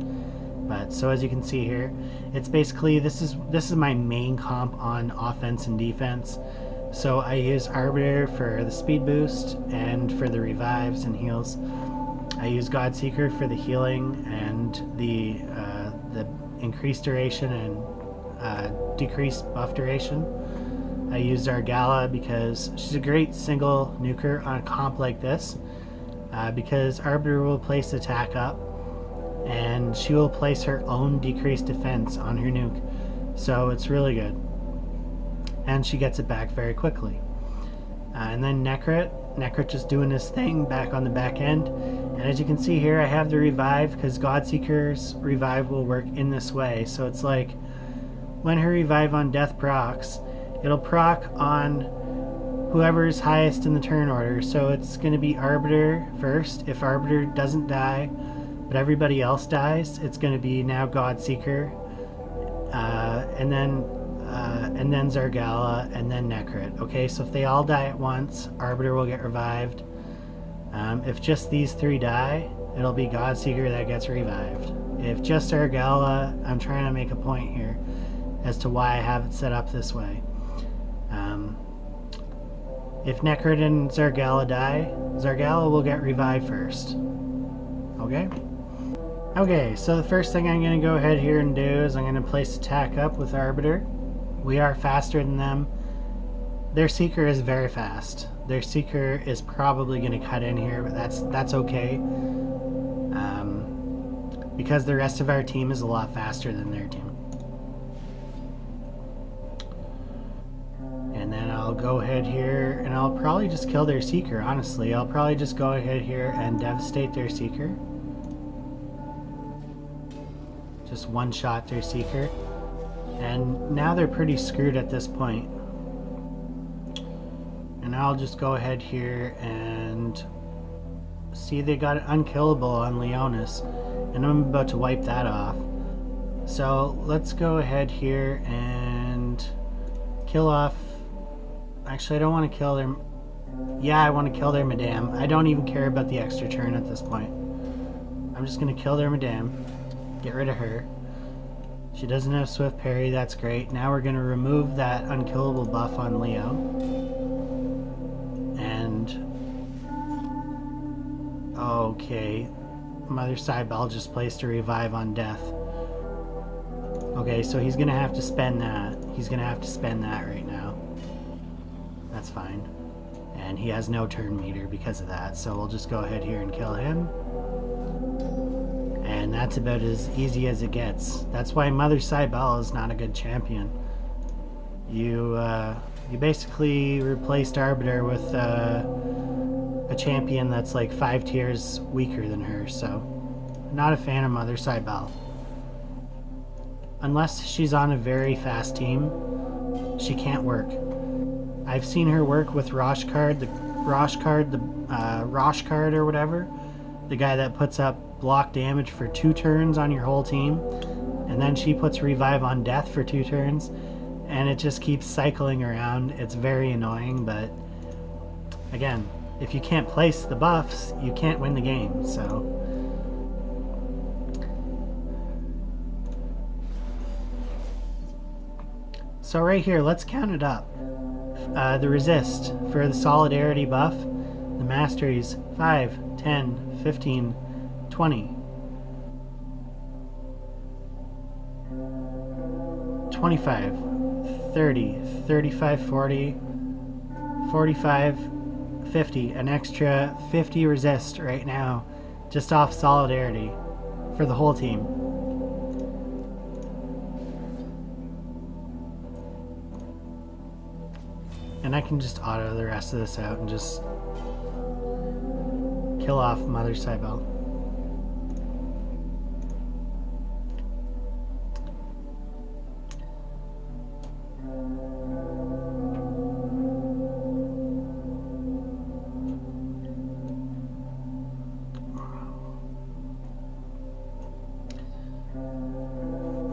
But so as you can see here, it's basically this is my main comp on offense and defense. So I use Arbiter for the speed boost and for the revives and heals. I use Godseeker for the healing and the increased duration and decreased buff duration. I use 𝓸𝓭𝓮 because she's a great single nuker on a comp like this, because Arbiter will place attack up and she will place her own decreased defense on her nuke, so it's really good, and she gets it back very quickly. And then Nekhret just doing his thing back on the back end, and as you can see here, I have the revive because Godseeker's revive will work in this way. So it's like when her revive on death procs, it'll proc on whoever's highest in the turn order. So it's going to be Arbiter first. If Arbiter doesn't die but everybody else dies, it's going to be now Godseeker, and then and then 𝓬𝓩𝓮, and then Nekhret. Okay, so if they all die at once, Arbiter will get revived. If just these three die, it'll be Godseeker that gets revived. If just 𝓬𝓩𝓮, I'm trying to make a point here as to why I have it set up this way. If Nekhret and 𝓬𝓩𝓮 die, 𝓬𝓩𝓮 will get revived first. Okay? Okay, so the first thing I'm going to go ahead here and do is I'm going to place attack up with Arbiter. We are faster than them. Their Seeker is very fast. Their Seeker is probably going to cut in here, but that's okay. Because the rest of our team is a lot faster than their team. And then I'll go ahead here and I'll probably just kill their Seeker, honestly. I'll probably just go ahead here and devastate their Seeker. Just one-shot their Seeker. And now they're pretty screwed at this point. And I'll just go ahead here and see they got it unkillable on Leonis. And I'm about to wipe that off. So let's go ahead here and kill off... Actually, I don't want to kill their... Yeah, I want to kill their Madame. I don't even care about the extra turn at this point. I'm just going to kill their Madame. Get rid of her. She doesn't have Swift Parry, that's great. Now we're going to remove that unkillable buff on Leo. And... okay. Mother Cybele just placed a revive on death. Okay, so he's going to have to spend that. He's going to have to spend that right now. That's fine. And he has no turn meter because of that, so we'll just go ahead here and kill him. And that's about as easy as it gets. That's why Mother Cybele is not a good champion. You basically replaced Arbiter with a champion that's like 5 tiers weaker than her, so not a fan of Mother Cybele. Unless she's on a very fast team, she can't work. I've seen her work with Råskard or whatever, the guy that puts up block damage for 2 turns on your whole team, and then she puts revive on death for 2 turns, and it just keeps cycling around. It's very annoying, but again, if you can't place the buffs, you can't win the game, so... So right here, let's count it up. The resist for the solidarity buff, the masteries, 5, 10, 15, 20, 25, 30, 35, 40, 45, 50, an extra 50 resist right now, just off solidarity for the whole team. And I can just auto the rest of this out and just kill off Mother Cybele.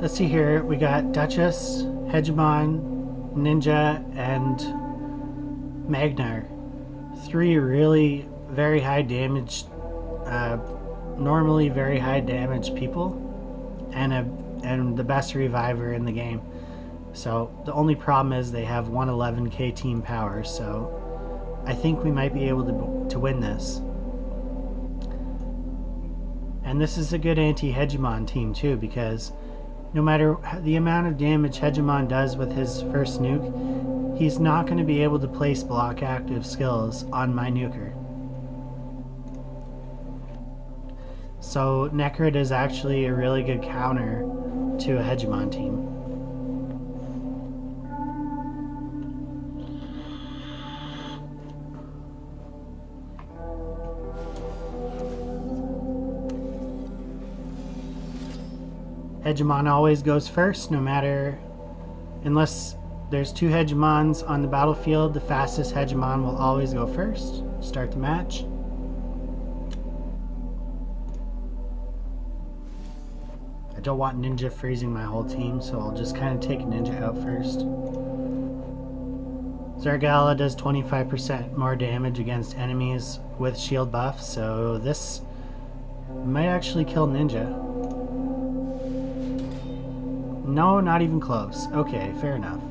Let's see here, we got Duchess, Hegemon, Ninja, and Magnar. 3 really very high damage, normally very high damage people, and the best reviver in the game. So the only problem is they have 111k team power, so I think we might be able to win this. And this is a good anti-Hegemon team too, because no matter the amount of damage Hegemon does with his first nuke, he's not going to be able to place block active skills on my nuker. So Nekhret is actually a really good counter to a Hegemon team. Hegemon always goes first, no matter, unless there's 2 Hegemons on the battlefield, the fastest Hegemon will always go first. Start the match. don't want ninja freezing my whole team, so I'll just kind of take ninja out first. 𝓬𝓭𝓪 does 25% more damage against enemies with shield buff, so this might actually kill ninja. No, not even close. Okay, fair enough.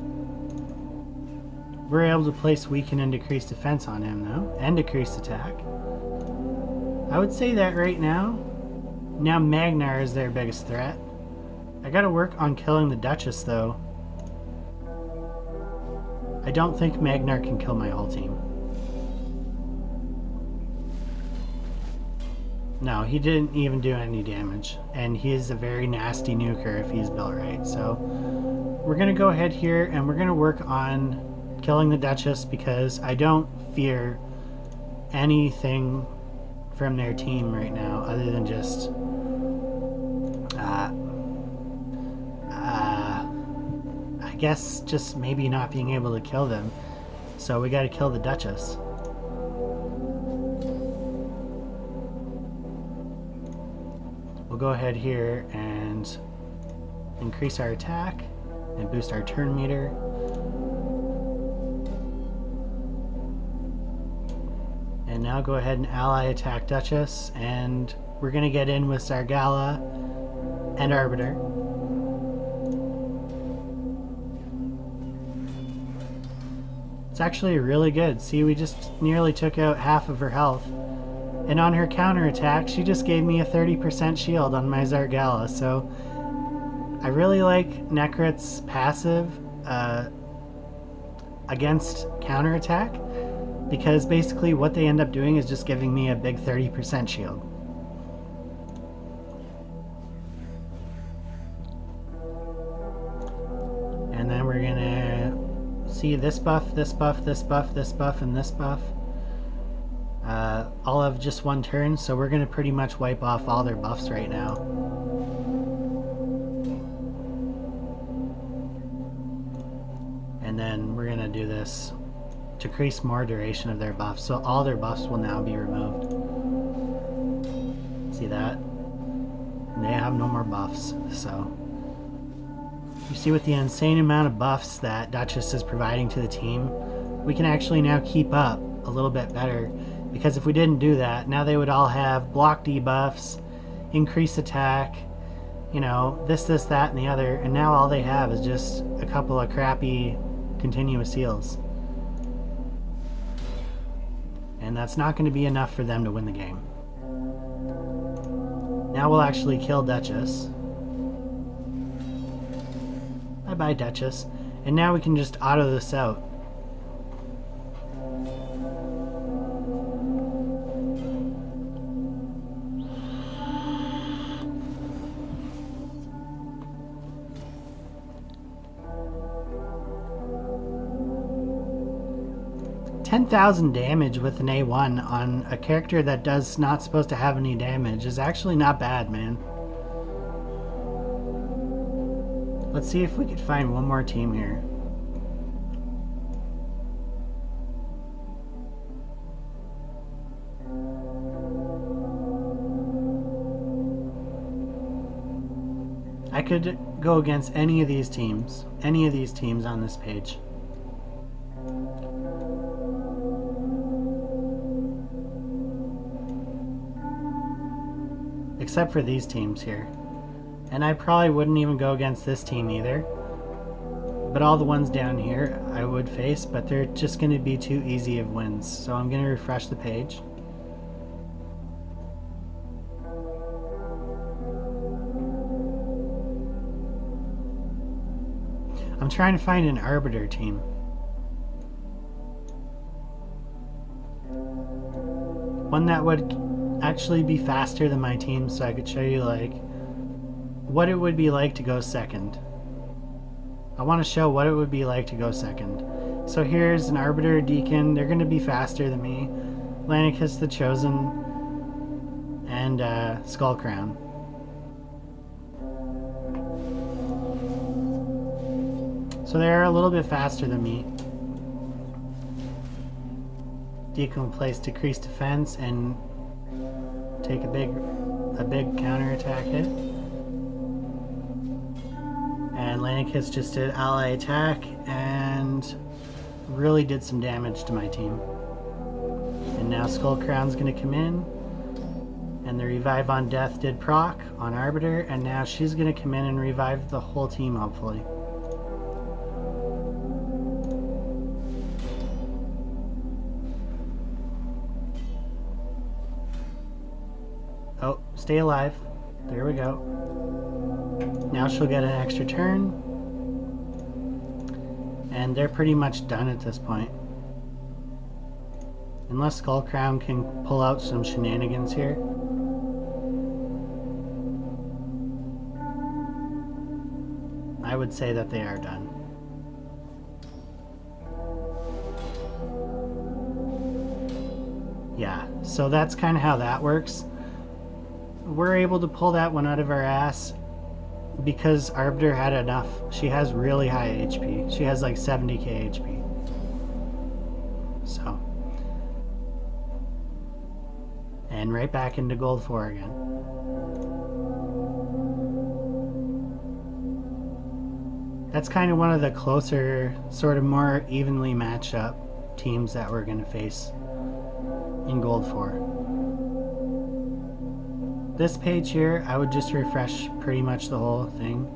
We're able to place weaken and decrease defense on him though, and decrease attack. I would say that right now Magnarr is their biggest threat. I gotta work on killing the Duchess though. I don't think Magnarr can kill my whole team. No, he didn't even do any damage, and he is a very nasty nuker if he's built right. So we're gonna go ahead here and we're gonna work on killing the Duchess because I don't fear anything from their team right now other than just I guess just maybe not being able to kill them. So we gotta kill the Duchess. We'll go ahead here and increase our attack and boost our turn meter. And now go ahead and ally attack Duchess, and we're gonna get in with 𝓬𝓭𝓪 and Arbiter. It's actually really good. See, we just nearly took out half of her health. And on her counterattack, she just gave me a 30% shield on my 𝓬𝓭𝓪, so I really like Nekhret's passive against counterattack, because basically what they end up doing is just giving me a big 30% shield. And then we're gonna see this buff, this buff, this buff, this buff, and this buff. All of just one turn, so we're gonna pretty much wipe off all their buffs right now. And then we're gonna do this to increase more duration of their buffs, so all their buffs will now be removed. See that? And they have no more buffs, so you see, with the insane amount of buffs that Duchess is providing to the team, we can actually now keep up a little bit better, because if we didn't do that, now they would all have block debuffs, increase attack, you know, this, that, and the other, and now all they have is just a couple of crappy continuous heals. And that's not going to be enough for them to win the game. Now we'll actually kill Duchess. Bye-bye, Duchess. And now we can just auto this out. $10,000 damage with an A1 on a character that does not supposed to have any damage is actually not bad, man. Let's see if we could find one more team here. I could go against any of these teams on this page. Except for these teams here. And I probably wouldn't even go against this team either. But all the ones down here I would face, but they're just going to be too easy of wins. So I'm going to refresh the page. I'm trying to find an Arbiter team. One that would actually be faster than my team, so I could show you like what it would be like to go second. I want to show what it would be like to go second. So here's an Arbiter, Deacon. They're going to be faster than me. 𝓬𝓭𝓪 the Chosen, and 𝓬𝓭𝓪𝓮. So they're a little bit faster than me. Deacon will place decreased defense and take a big counterattack hit. Atlanticus just did ally attack and really did some damage to my team. And now 𝓘𝓭𝓮's going to come in. And the revive on death did proc on Arbiter, and now she's going to come in and revive the whole team, hopefully. Oh, stay alive. There we go. Now she'll get an extra turn. And they're pretty much done at this point. Unless 𝓘𝓭𝓮 can pull out some shenanigans here. I would say that they are done. Yeah, so that's kind of how that works. We're able to pull that one out of our ass because Arbiter had enough. She has really high HP. She has like 70k HP. So. And right back into gold 4 again. That's kind of one of the closer, sort of more evenly matched up teams that we're going to face in gold 4. This page here, I would just refresh pretty much the whole thing.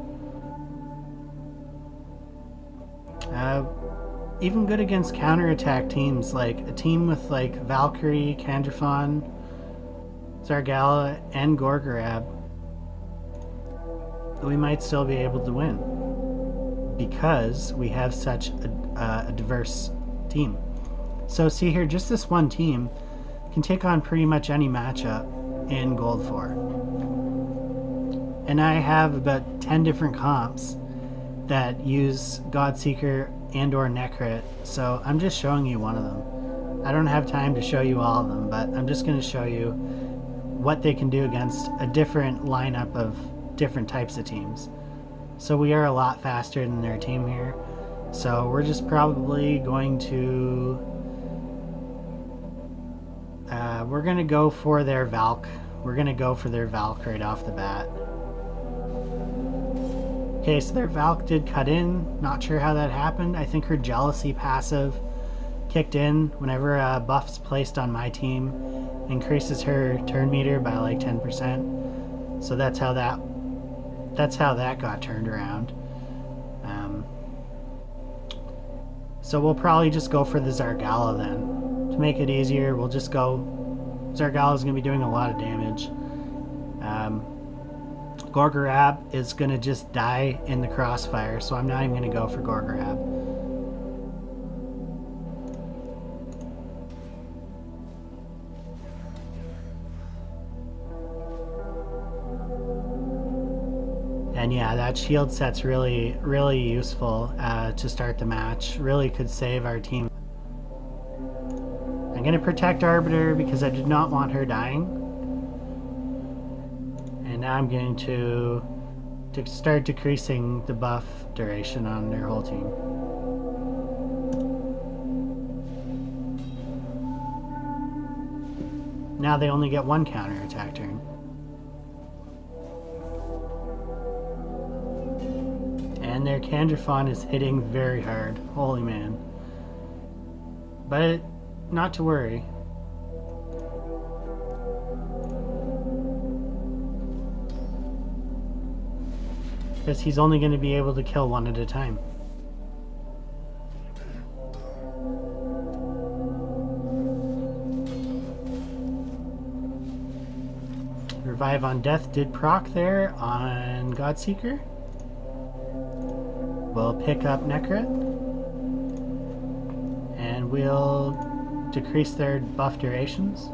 Even good against counterattack teams, like a team with like Valkyrie, 𝓘'𝓮𝓮, 𝓬𝓭𝓪𝓮, and 𝓬𝓬𝓵, we might still be able to win because we have such a diverse team. So see here, just this one team can take on pretty much any matchup in gold 4. And I have about 10 different comps that use Godseeker and or Nekhret, so I'm just showing you one of them. I don't have time to show you all of them, but I'm just going to show you what they can do against a different lineup of different types of teams. So we are a lot faster than their team here, so we're just probably going to we're going to go for their Valk. We're going to go for their Valk right off the bat. Okay, so their Valk did cut in. Not sure how that happened. I think her jealousy passive kicked in whenever a buff's placed on my team. Increases her turn meter by like 10%. So that's how that got turned around. So we'll probably just go for the 𝓬𝓩 then. To make it easier, we'll just go... 𝓬𝓩 is going to be doing a lot of damage. 𝓬𝓪𝓵 is going to just die in the crossfire, so I'm not even going to go for 𝓬𝓪𝓵. And yeah, that shield set's really, really useful to start the match. Really could save our team. I'm going to protect Arbiter because I did not want her dying. And now I'm going to start decreasing the buff duration on their whole team. Now they only get one counterattack turn. And their 𝓘𝓮𝓮 is hitting very hard. Holy man. But not to worry. Because he's only going to be able to kill one at a time. Revive on death did proc there on Godseeker. We'll pick up Nekhret. And we'll decrease their buff durations.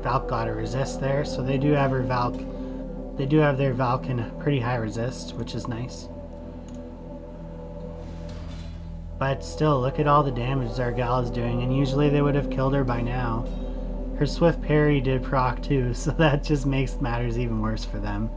Valk got a resist there, so they do have her Valk. They do have their Valk in a pretty high resist, which is nice. But still, look at all the damage 𝓬𝓩 is doing, and usually they would have killed her by now. Her swift parry did proc too, so that just makes matters even worse for them.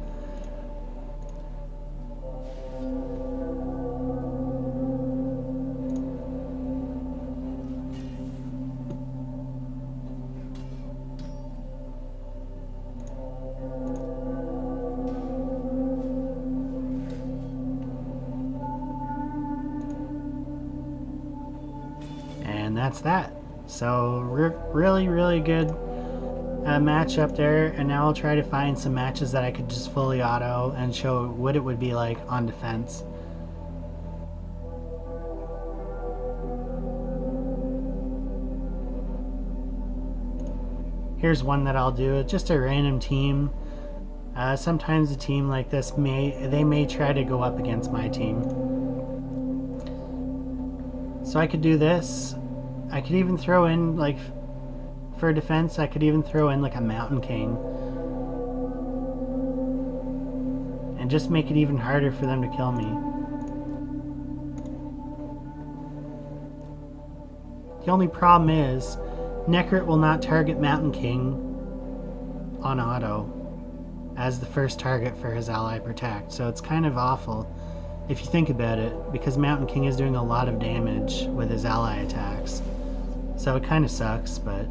And that's that. So really, really good match up there. And now I'll try to find some matches that I could just fully auto and show what it would be like on defense. Here's one that I'll do. It's just a random team. Sometimes a team like this may try to go up against my team. So I could do this. I could even throw in, like, for defense, I could even throw in like a Mountain King. And just make it even harder for them to kill me. The only problem is, Nekhret will not target Mountain King on auto as the first target for his ally Protect. So it's kind of awful if you think about it, because Mountain King is doing a lot of damage with his ally attacks. So it kind of sucks, but...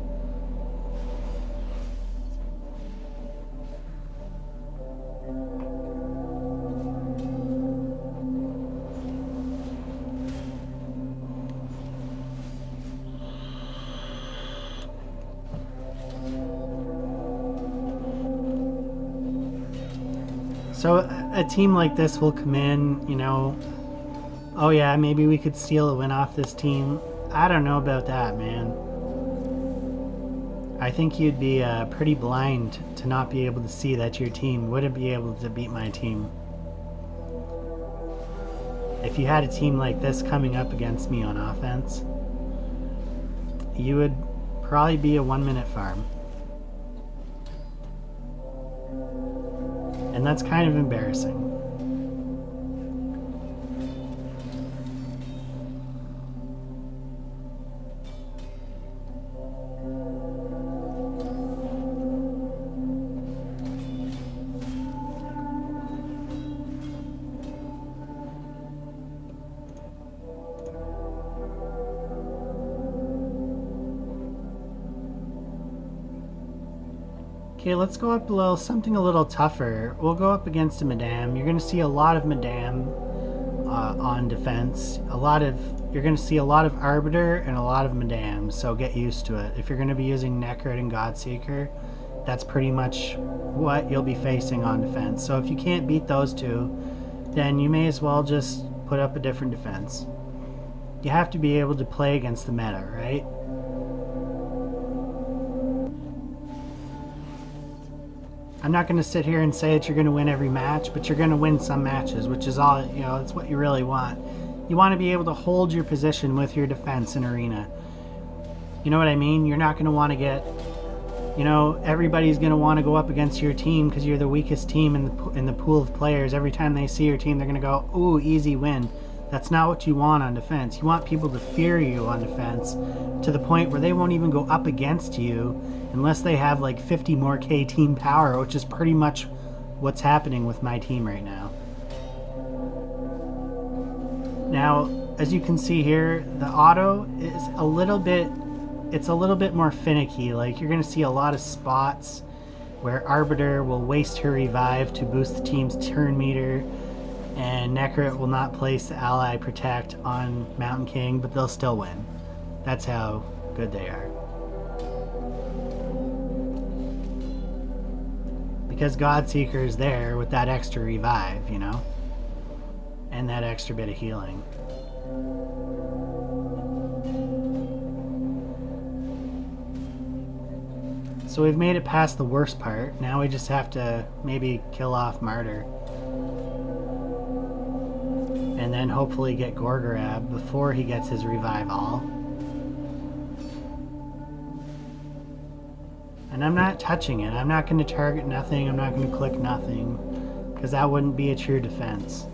So a team like this will come in, you know, oh yeah, maybe we could steal a win off this team. I don't know about that, man. I think you'd be pretty blind to not be able to see that your team wouldn't be able to beat my team. If you had a team like this coming up against me on offense, you would probably be a 1-minute farm. And that's kind of embarrassing. Okay, let's go up something a little tougher. We'll go up against a Madame. You're going to see a lot of Madame on defense. You're going to see a lot of Arbiter and a lot of Madame, so get used to it. If you're going to be using Nekhret and Godseeker, that's pretty much what you'll be facing on defense. So if you can't beat those two, then you may as well just put up a different defense. You have to be able to play against the meta, right? I'm not going to sit here and say that you're going to win every match, but you're going to win some matches, which is all, you know, it's what you really want. You want to be able to hold your position with your defense in arena. You know what I mean? You're not going to want to get, you know, everybody's going to want to go up against your team because you're the weakest team in the pool of players. Every time they see your team, they're going to go, ooh, easy win. That's not what you want on defense. You want people to fear you on defense to the point where they won't even go up against you unless they have like 50 more K team power, which is pretty much what's happening with my team right now. Now, as you can see here, the auto is a little bit more finicky. Like, you're going to see a lot of spots where Arbiter will waste her revive to boost the team's turn meter, and Nekhret will not place the ally Protect on Mountain King, but they'll still win. That's how good they are. Because Godseeker is there with that extra revive, you know? And that extra bit of healing. So we've made it past the worst part. Now we just have to maybe kill off Martyr. And then hopefully get 𝓬𝓪𝓮 before he gets his revive all. And I'm not touching it. I'm not going to target nothing. I'm not going to click nothing. Because that wouldn't be a true defense.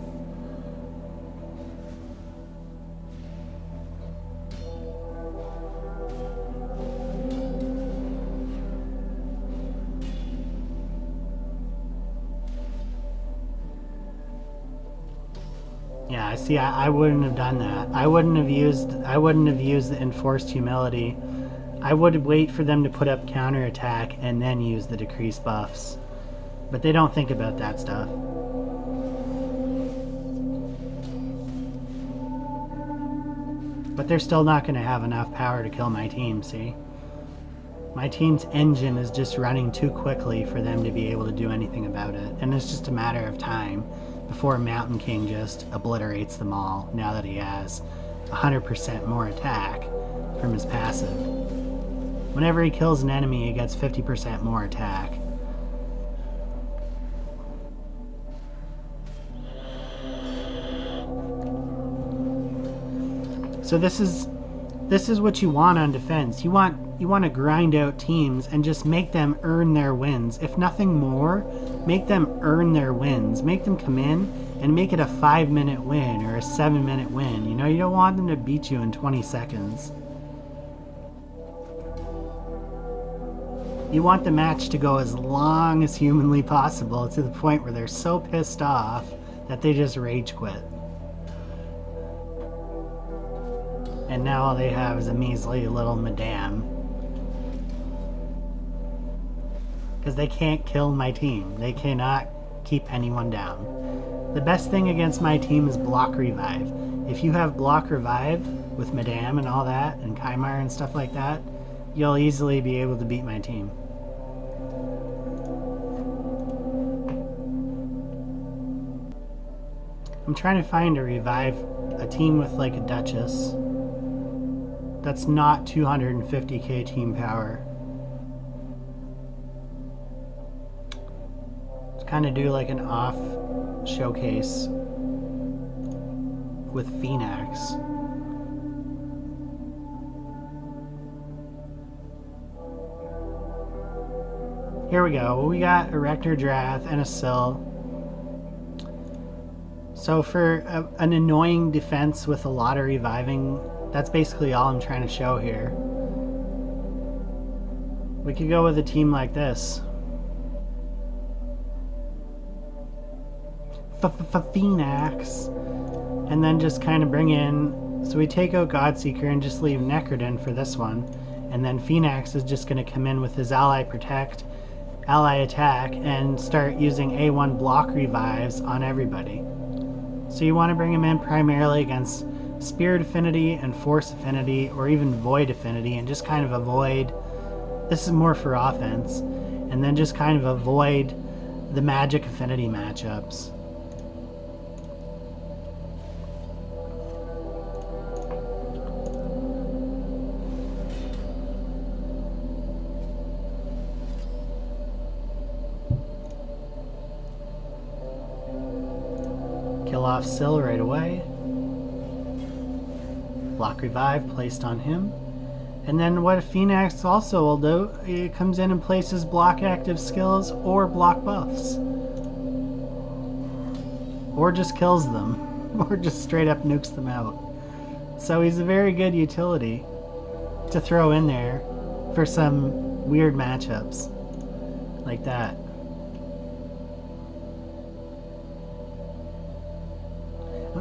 Yeah, see, I wouldn't have done that. I wouldn't have used the enforced humility. I would wait for them to put up counterattack and then use the decreased buffs. But they don't think about that stuff. But they're still not going to have enough power to kill my team, see? My team's engine is just running too quickly for them to be able to do anything about it. And it's just a matter of time before Mountain King just obliterates them all, now that he has 100% more attack from his passive. Whenever he kills an enemy, he gets 50% more attack. So this is what you want on defense. You want to grind out teams and just make them earn their wins. If nothing more, make them earn their wins. Make them come in and make it a 5-minute win or a 7-minute win. You know, you don't want them to beat you in 20 seconds. You want the match to go as long as humanly possible, to the point where they're so pissed off that they just rage quit. And now all they have is a measly little madame. Because they can't kill my team. They cannot keep anyone down. The best thing against my team is block revive. If you have block revive with madame and all that, and Kymar and stuff like that, you'll easily be able to beat my team. I'm trying to find a team with like a Duchess that's not 250k team power. Let's kind of do like an off showcase with Phoenix. Here we go. We got a 𝓬𝓸𝓷 and a 𝓬𝓬𝓪. So for an annoying defense with a lot of reviving, that's basically all I'm trying to show here. We could go with a team like this. Phoenix. And then just kind of bring in, so we take out Godseeker and just leave Nekhret for this one. And then Phoenix is just going to come in with his ally protect, ally attack, and start using A1 block revives on everybody. So you want to bring him in primarily against Spirit Affinity and Force Affinity, or even Void Affinity, and just kind of avoid, this is more for offense, and then just kind of avoid the Magic Affinity matchups. Kill off 𝓬𝓐 right away. Block revive placed on him. And then what Phoenix also will do, it comes in and places block active skills or block buffs. Or just kills them. Or just straight up nukes them out. So he's a very good utility to throw in there for some weird matchups like that.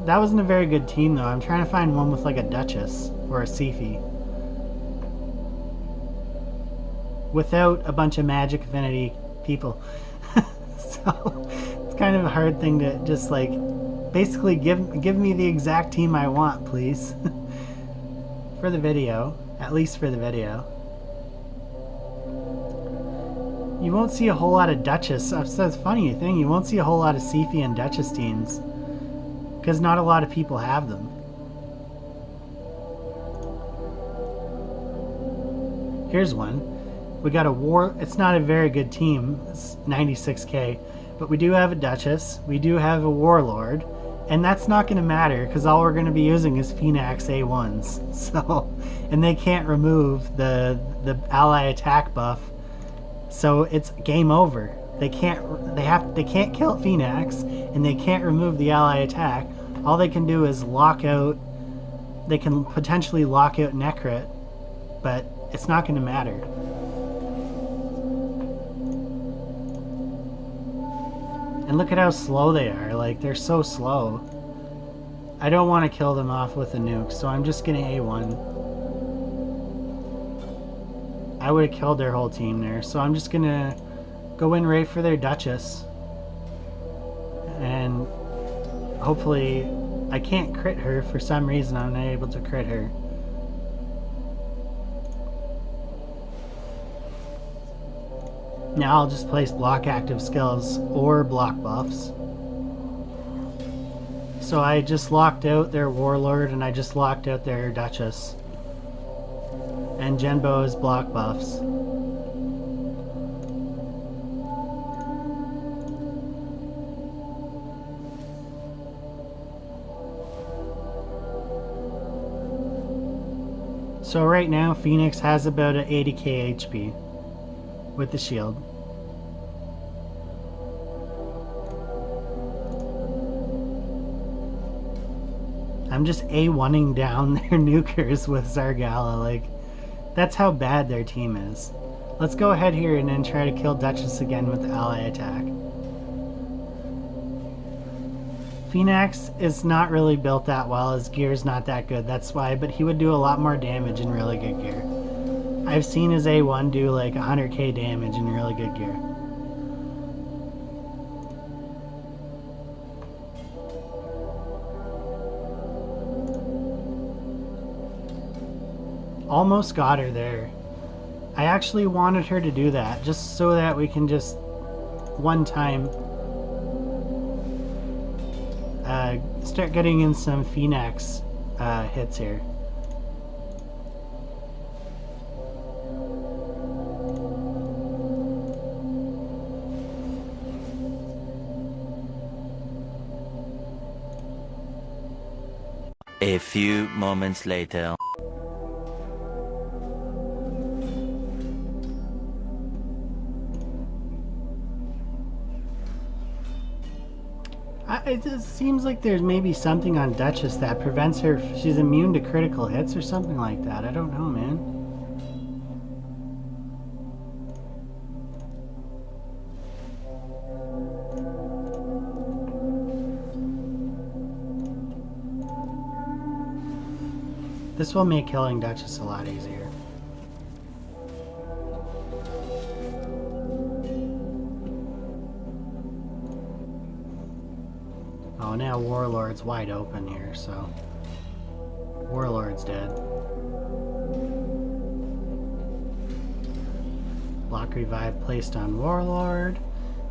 That wasn't a very good team though. I'm trying to find one with like a Duchess or a Siphi. Without a bunch of Magic Affinity people. So it's kind of a hard thing to just like basically give me the exact team I want, please. For the video. At least for the video. You won't see a whole lot of Duchess. That's a funny thing. You won't see a whole lot of Siphi and Duchess teams. Because not a lot of people have them. Here's one. We got a war. It's not a very good team. It's 96k. But we do have a Duchess. We do have a Warlord. And that's not going to matter because all we're going to be using is Phoenix A1s. So, and they can't remove the ally attack buff. So it's game over. They can't kill Phoenix, and they can't remove the ally attack. All they can do is lock out. They can potentially lock out Nekhret, but it's not going to matter. And look at how slow they are. Like, they're so slow. I don't want to kill them off with a nuke, so I'm just going to A1. I would have killed their whole team there, so I'm just going to go in right for their Duchess. And hopefully I can't crit her. For some reason I'm not able to crit her. Now I'll just place block active skills or block buffs. So I just locked out their Warlord and I just locked out their Duchess. And Genbo's block buffs. So right now, Phoenix has about an 80k HP with the shield. I'm just A1ing down their nukers with Zargala, like, that's how bad their team is. Let's go ahead here and then try to kill Duchess again with the ally attack. Phoenix is not really built that well, his gear's not that good, that's why, but he would do a lot more damage in really good gear. I've seen his A1 do like 100k damage in really good gear. Almost got her there. I actually wanted her to do that, just so that we can just one time start getting in some Phoenix hits here. A few moments later. It just seems like there's maybe something on Duchess that prevents her. She's immune to critical hits or something like that. I don't know, man. This will make killing Duchess a lot easier. Oh, now Warlord's wide open here, so Warlord's dead. Block revive placed on Warlord.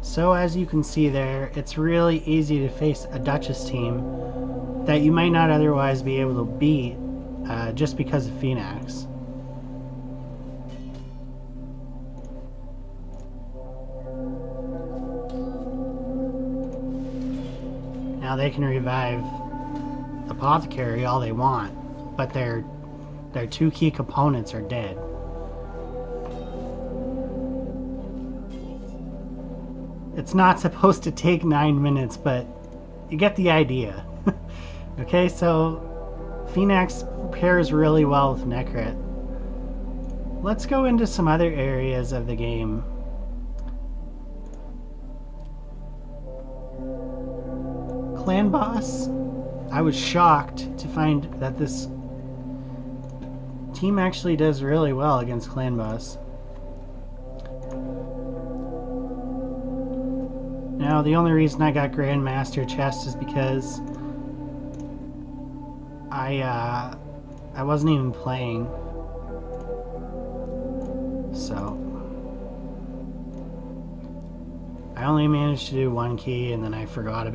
So as you can see there, it's really easy to face a Duchess team that you might not otherwise be able to beat just because of Phoenix. Now they can revive Apothecary all they want, but their two key components are dead. It's not supposed to take 9 minutes, but you get the idea. Okay, so Phoenix pairs really well with Nekhret. Let's go into some other areas of the game. Clan boss, I was shocked to find that this team actually does really well against clan boss. Now the only reason I got Grandmaster chest is because I wasn't even playing, so I only managed to do one key, and then I forgot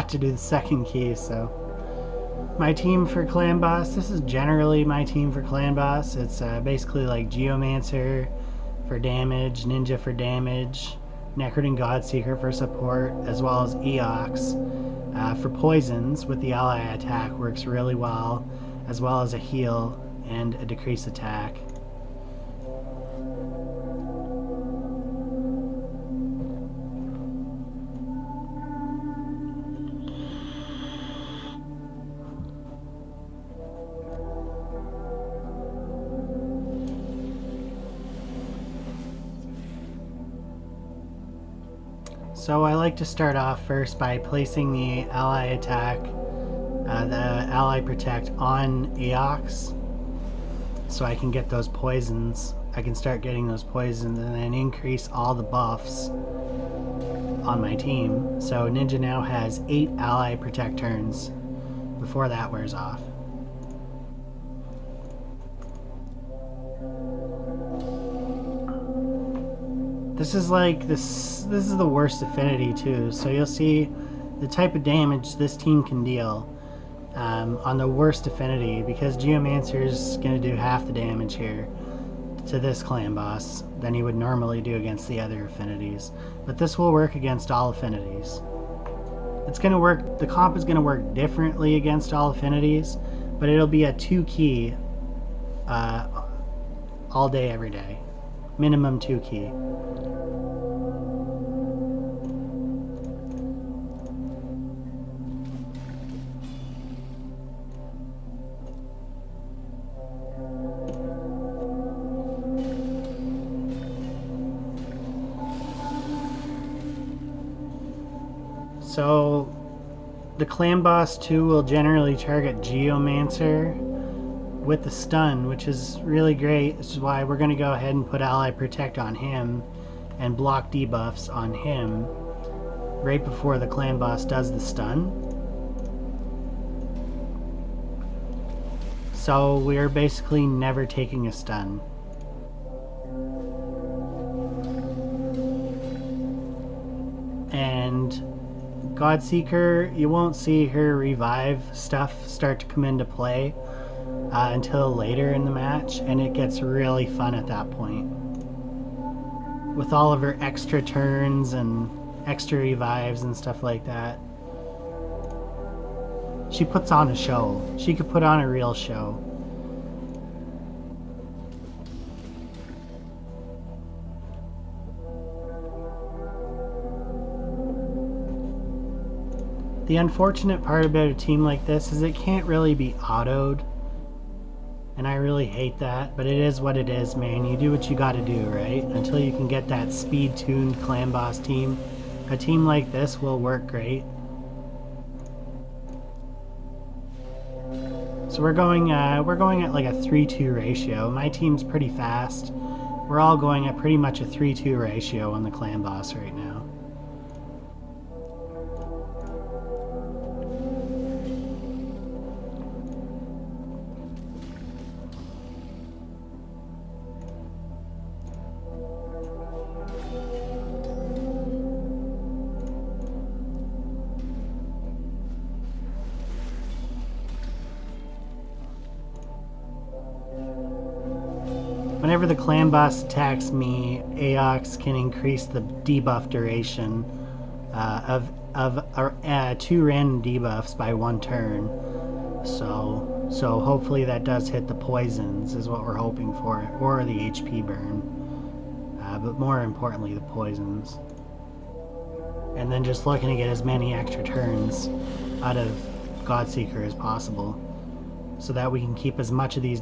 to do the second key. So my team for clan boss, this is generally my team for clan boss. It's basically like Geomancer for damage, Ninja for damage, Nekhret and Godseeker for support, as well as Eox for poisons with the ally attack works really well, as well as a heal and a decrease attack. So I like to start off first by placing the ally attack, the ally protect on Eox, so I can get those poisons. I can start getting those poisons and then increase all the buffs on my team. So Ninja now has 8 ally protect turns before that wears off. This is like this is the worst affinity too, so you'll see the type of damage this team can deal on the worst affinity, because Geomancer is going to do half the damage here to this clan boss than he would normally do against the other affinities. But this will work against all affinities. It's going to work, the comp is going to work differently against all affinities, but it'll be a 2 key all day, every day. Minimum 2 key. So the clan boss too will generally target Geomancer with the stun, which is really great. This is why we're going to go ahead and put Ally Protect on him and block debuffs on him right before the clan boss does the stun. So we're basically never taking a stun. And Godseeker, you won't see her revive stuff start to come into play until later in the match, and it gets really fun at that point. With all of her extra turns and extra revives and stuff like that. She puts on a show. She could put on a real show. The unfortunate part about a team like this is it can't really be autoed. And I really hate that, but it is what it is, man. You do what you gotta do, right? Until you can get that speed-tuned clan boss team. A team like this will work great. So we're going at like a 3-2 ratio. My team's pretty fast. We're all going at pretty much a 3-2 ratio on the clan boss right now. Whenever the clan boss attacks me, Aox can increase the debuff duration of 2 random debuffs by 1 turn. So hopefully that does hit the poisons, is what we're hoping for, or the HP burn. But more importantly, the poisons. And then just looking to get as many extra turns out of Godseeker as possible, so that we can keep as much of these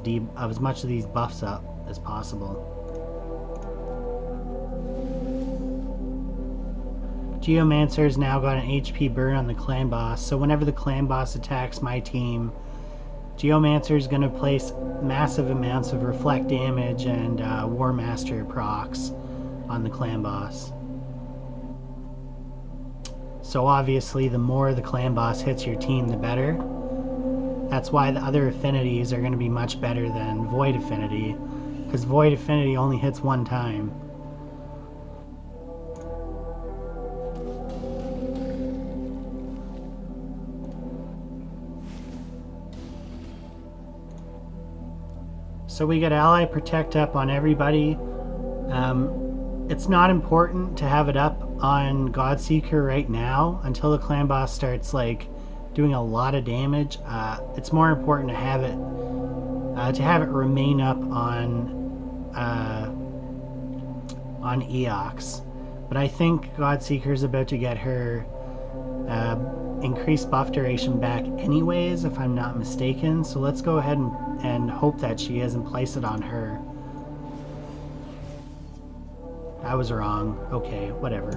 buffs up as possible. Geomancer's now got an HP burn on the clan boss, so whenever the clan boss attacks my team, Geomancer's going to place massive amounts of reflect damage and War Master procs on the clan boss. So obviously the more the clan boss hits your team, the better. That's why the other affinities are going to be much better than Void Affinity, because Void Affinity only hits 1 time. So we got Ally Protect up on everybody. It's not important to have it up on Godseeker right now until the clan boss starts like doing a lot of damage. It's more important to have it remain up on Eox. But I think Godseeker's about to get her increased buff duration back anyways, if I'm not mistaken. So let's go ahead and hope that she is and place it on her. I was wrong. Okay, whatever.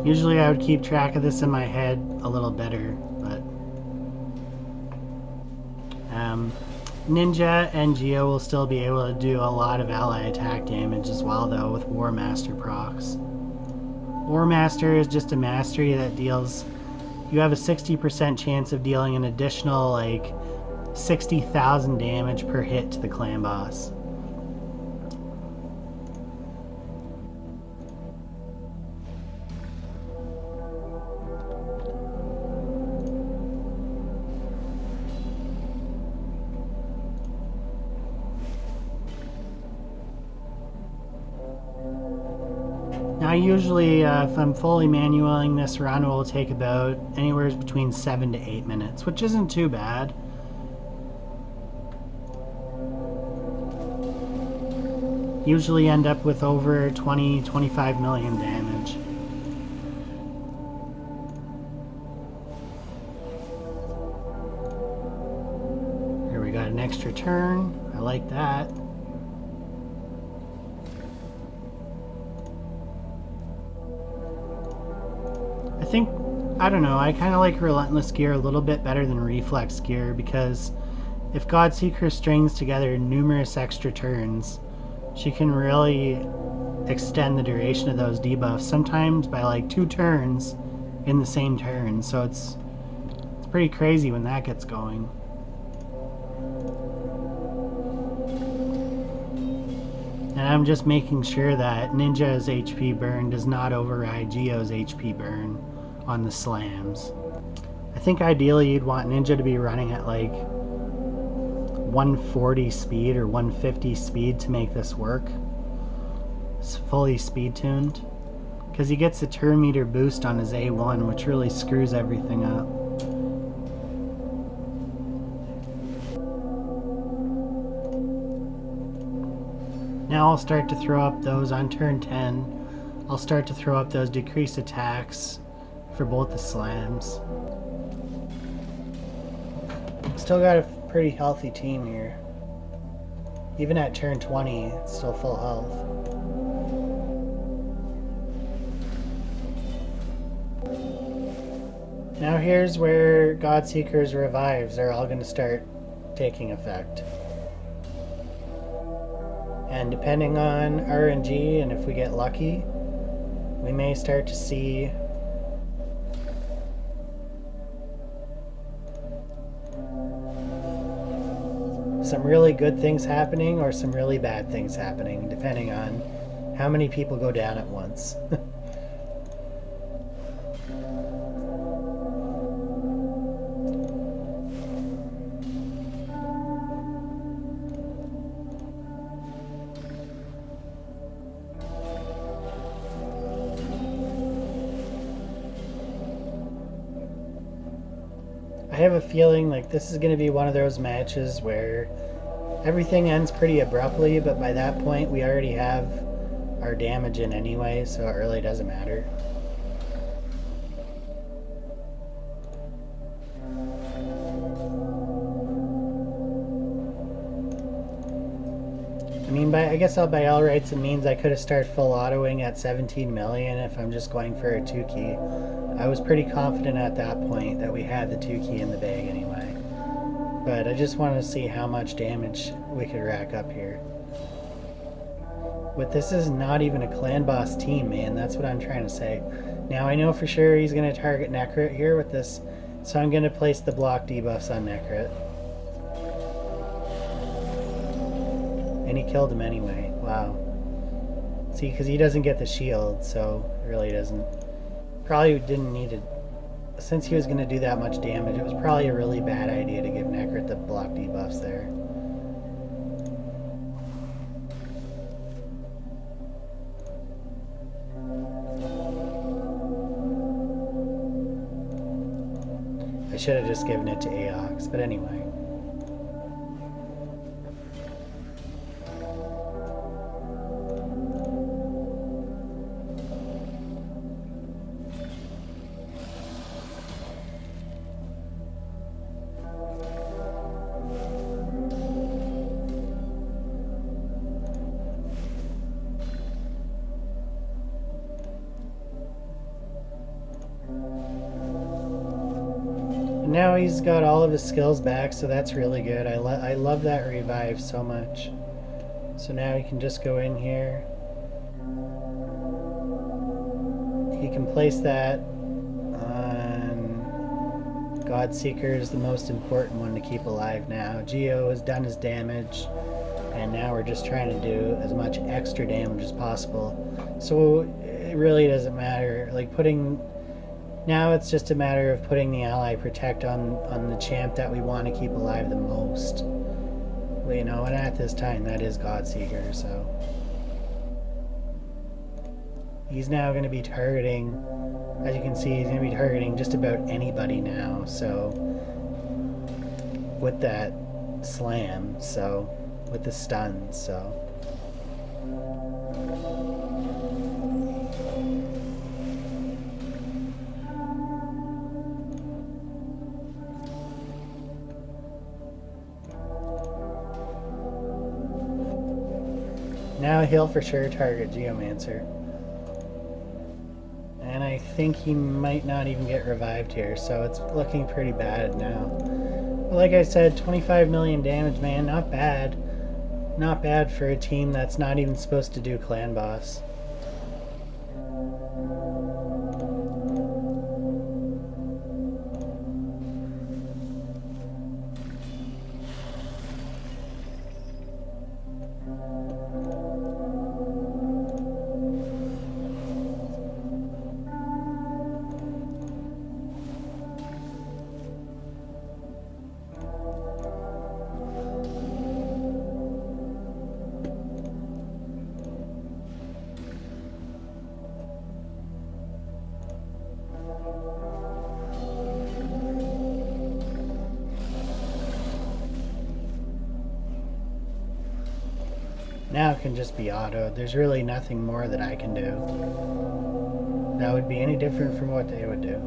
Usually I would keep track of this in my head a little better, but Ninja and Geo will still be able to do a lot of ally attack damage as well, though, with War Master procs. War Master is just a mastery that deals... You have a 60% chance of dealing an additional, like, 60,000 damage per hit to the clan boss. Now usually if I'm fully manualing this run, it will take about anywhere between 7 to 8 minutes, which isn't too bad. Usually end up with over 20-25 million damage. Here we got an extra turn. I like that. I don't know, I kind of like Relentless Gear a little bit better than Reflex Gear, because if Godseeker strings together numerous extra turns, she can really extend the duration of those debuffs, sometimes by like 2 turns in the same turn, so it's pretty crazy when that gets going. And I'm just making sure that Ninja's HP burn does not override Geo's HP burn on the slams. I think ideally you'd want Ninja to be running at like 140 speed or 150 speed to make this work. It's fully speed tuned. Because he gets a turn meter boost on his A1, which really screws everything up. Now I'll start to throw up those on turn 10. I'll start to throw up those decreased attacks for both the slams. Still got a pretty healthy team here. Even at turn 20, it's still full health. Now here's where Godseeker's revives are all going to start taking effect. And depending on RNG and if we get lucky, we may start to see some really good things happening or some really bad things happening, depending on how many people go down at once. I have a feeling like this is going to be one of those matches where everything ends pretty abruptly, but by that point we already have our damage in anyway, so it really doesn't matter. I mean, I guess by all rights it means I could have started full autoing at 17 million if I'm just going for a 2 key. I was pretty confident at that point that we had the 2 key in the bag anyway. But I just wanted to see how much damage we could rack up here. But this is not even a clan boss team, man. That's what I'm trying to say. Now I know for sure he's going to target Nekhret here with this, so I'm going to place the block debuffs on Nekhret. And he killed him anyway. Wow. See, because he doesn't get the shield, so it really doesn't. Probably didn't need it. Since he was going to do that much damage, it was probably a really bad idea to give Nekhret the block debuffs there. I should have just given it to Aox, but anyway. And now he's got all of his skills back, so that's really good. I love that revive so much. So now he can just go in here. He can place that on Godseeker is the most important one to keep alive now. Geo has done his damage, and now we're just trying to do as much extra damage as possible. So it really doesn't matter. Like now it's just a matter of putting the ally protect on the champ that we want to keep alive the most. Well, you know, and at this time that is Godseeker, so he's now going to be targeting, as you can see, he's going to be targeting just about anybody now, so with that slam, so with the stun, so now he'll for sure target 𝓬𝓬𝓮𝓴. And I think he might not even get revived here, so it's looking pretty bad now. But like I said, 25 million damage, man, not bad. Not bad for a team that's not even supposed to do clan boss. Now it can just be auto. There's really nothing more that I can do that would be any different from what they would do.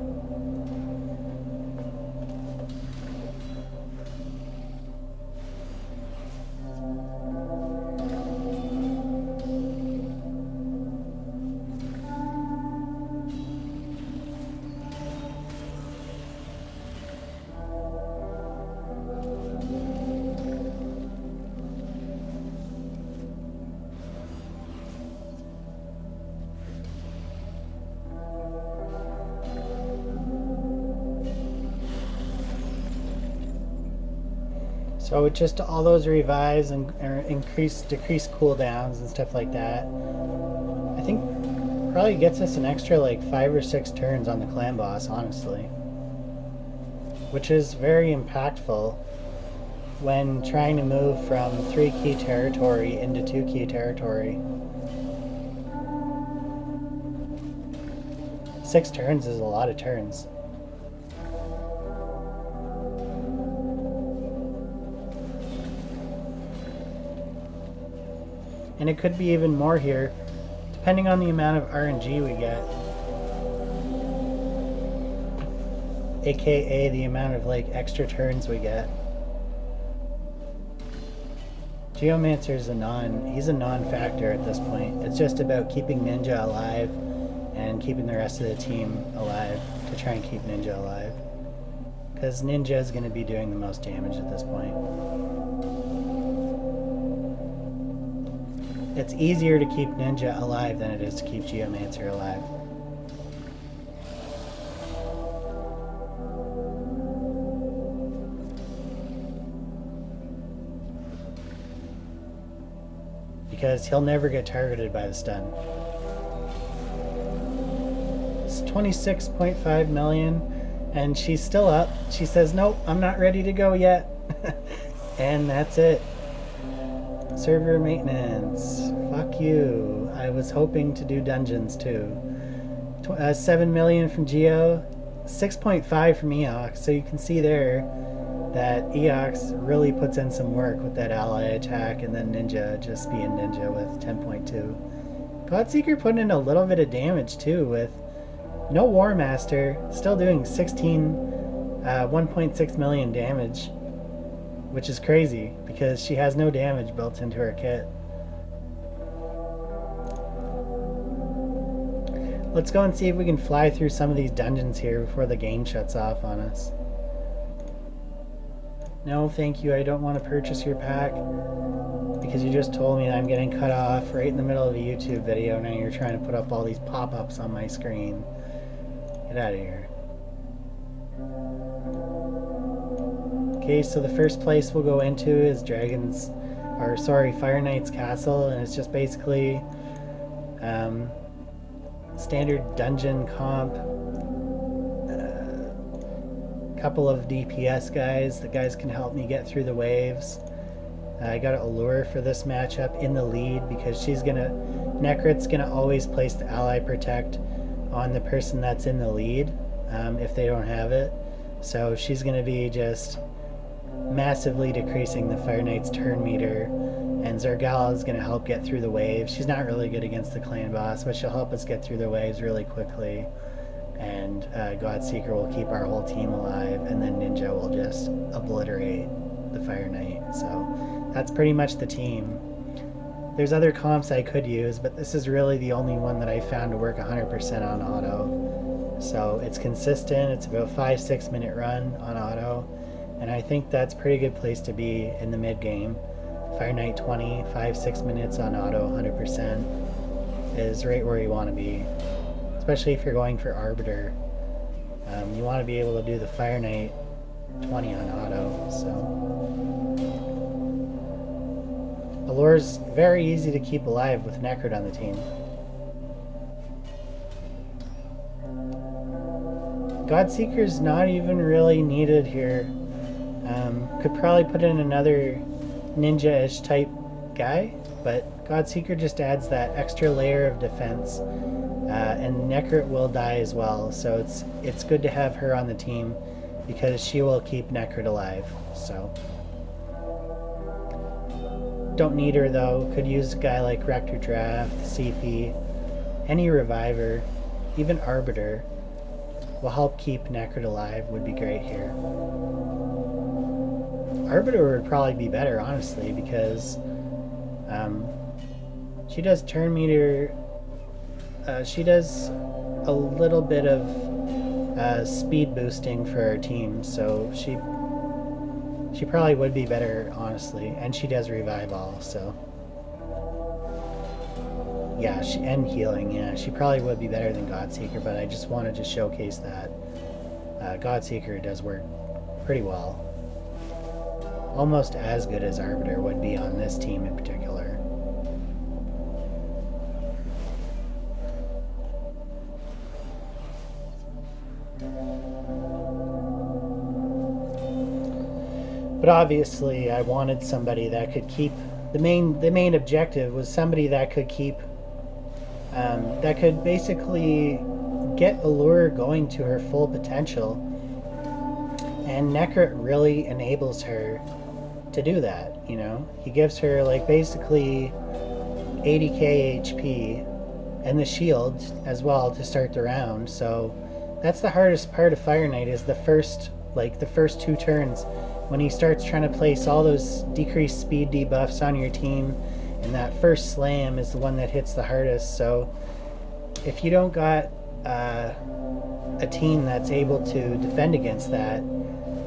So with just all those revives and decreased cooldowns and stuff like that, I think probably gets us an extra like 5 or 6 turns on the clan boss, honestly. Which is very impactful when trying to move from 3 key territory into 2 key territory. 6 turns is a lot of turns. And it could be even more here, depending on the amount of RNG we get. AKA the amount of like extra turns we get. 𝓬𝓬𝓮𝓴 is he's a non-factor at this point. It's just about keeping Ninja alive and keeping the rest of the team alive to try and keep Ninja alive. Because Ninja is going to be doing the most damage at this point. It's easier to keep Ninja alive than it is to keep 𝓬𝓬𝓮𝓴 alive. Because he'll never get targeted by the stun. It's 26.5 million, and she's still up. She says, nope, I'm not ready to go yet. And that's it. Server maintenance. Fuck you. I was hoping to do dungeons too. 7 million from Geo, 6.5 from Eox. So you can see there that Eox really puts in some work with that ally attack, and then Ninja just being Ninja with 10.2. Godseeker putting in a little bit of damage too with no War Master, still doing 1.6 million damage. Which is crazy, because she has no damage built into her kit. Let's go and see if we can fly through some of these dungeons here before the game shuts off on us. No, thank you. I don't want to purchase your pack because you just told me that I'm getting cut off right in the middle of a YouTube video. Now you're trying to put up all these pop-ups on my screen. Get out of here. Okay, so the first place we'll go into is Fire Knight's Castle, and it's just basically standard dungeon comp. Couple of DPS guys. The guys can help me get through the waves. I got Allure for this matchup in the lead because Nekhret's gonna always place the ally protect on the person that's in the lead if they don't have it. So she's gonna be just massively decreasing the Fire Knight's turn meter, and Zergal is gonna help get through the waves. She's not really good against the clan boss, but she'll help us get through the waves really quickly. And Godseeker will keep our whole team alive, and then Ninja will just obliterate the Fire Knight. So that's pretty much the team. There's other comps I could use, but this is really the only one that I found to work 100% on auto. So it's consistent. It's about 5-6 minute run on auto, and I think that's a pretty good place to be in the mid game. Fire Knight 20, 5-6 minutes on auto, 100% is right where you want to be. Especially if you're going for Arbiter. You want to be able to do the Fire Knight 20 on auto, so. Allure's very easy to keep alive with Nekhret on the team. Godseeker's not even really needed here. Could probably put in another ninja-ish type guy, but Godseeker just adds that extra layer of defense. And Nekhret will die as well, so it's good to have her on the team because she will keep Nekhret alive. So don't need her though. Could use a guy like 𝓬𝓬𝓷 𝓬𝓬𝓪, any reviver, even Arbiter will help keep Nekhret alive. Would be great here. Arbiter would probably be better, honestly, because she does turn meter. She does a little bit of speed boosting for our team, so she probably would be better, honestly. And she does revive all, so yeah, and healing. Yeah, she probably would be better than Godseeker, but I just wanted to showcase that Godseeker does work pretty well, almost as good as Arbiter would be on this team in particular. But obviously I wanted somebody that could keep the main objective was somebody that could keep that could basically get Allure going to her full potential, and Nekhret really enables her to do that. You know, he gives her like basically 80k HP and the shield as well to start the round. So that's the hardest part of Fire Knight, is the first 2 turns when he starts trying to place all those decreased speed debuffs on your team, and that first slam is the one that hits the hardest. So if you don't got a team that's able to defend against that,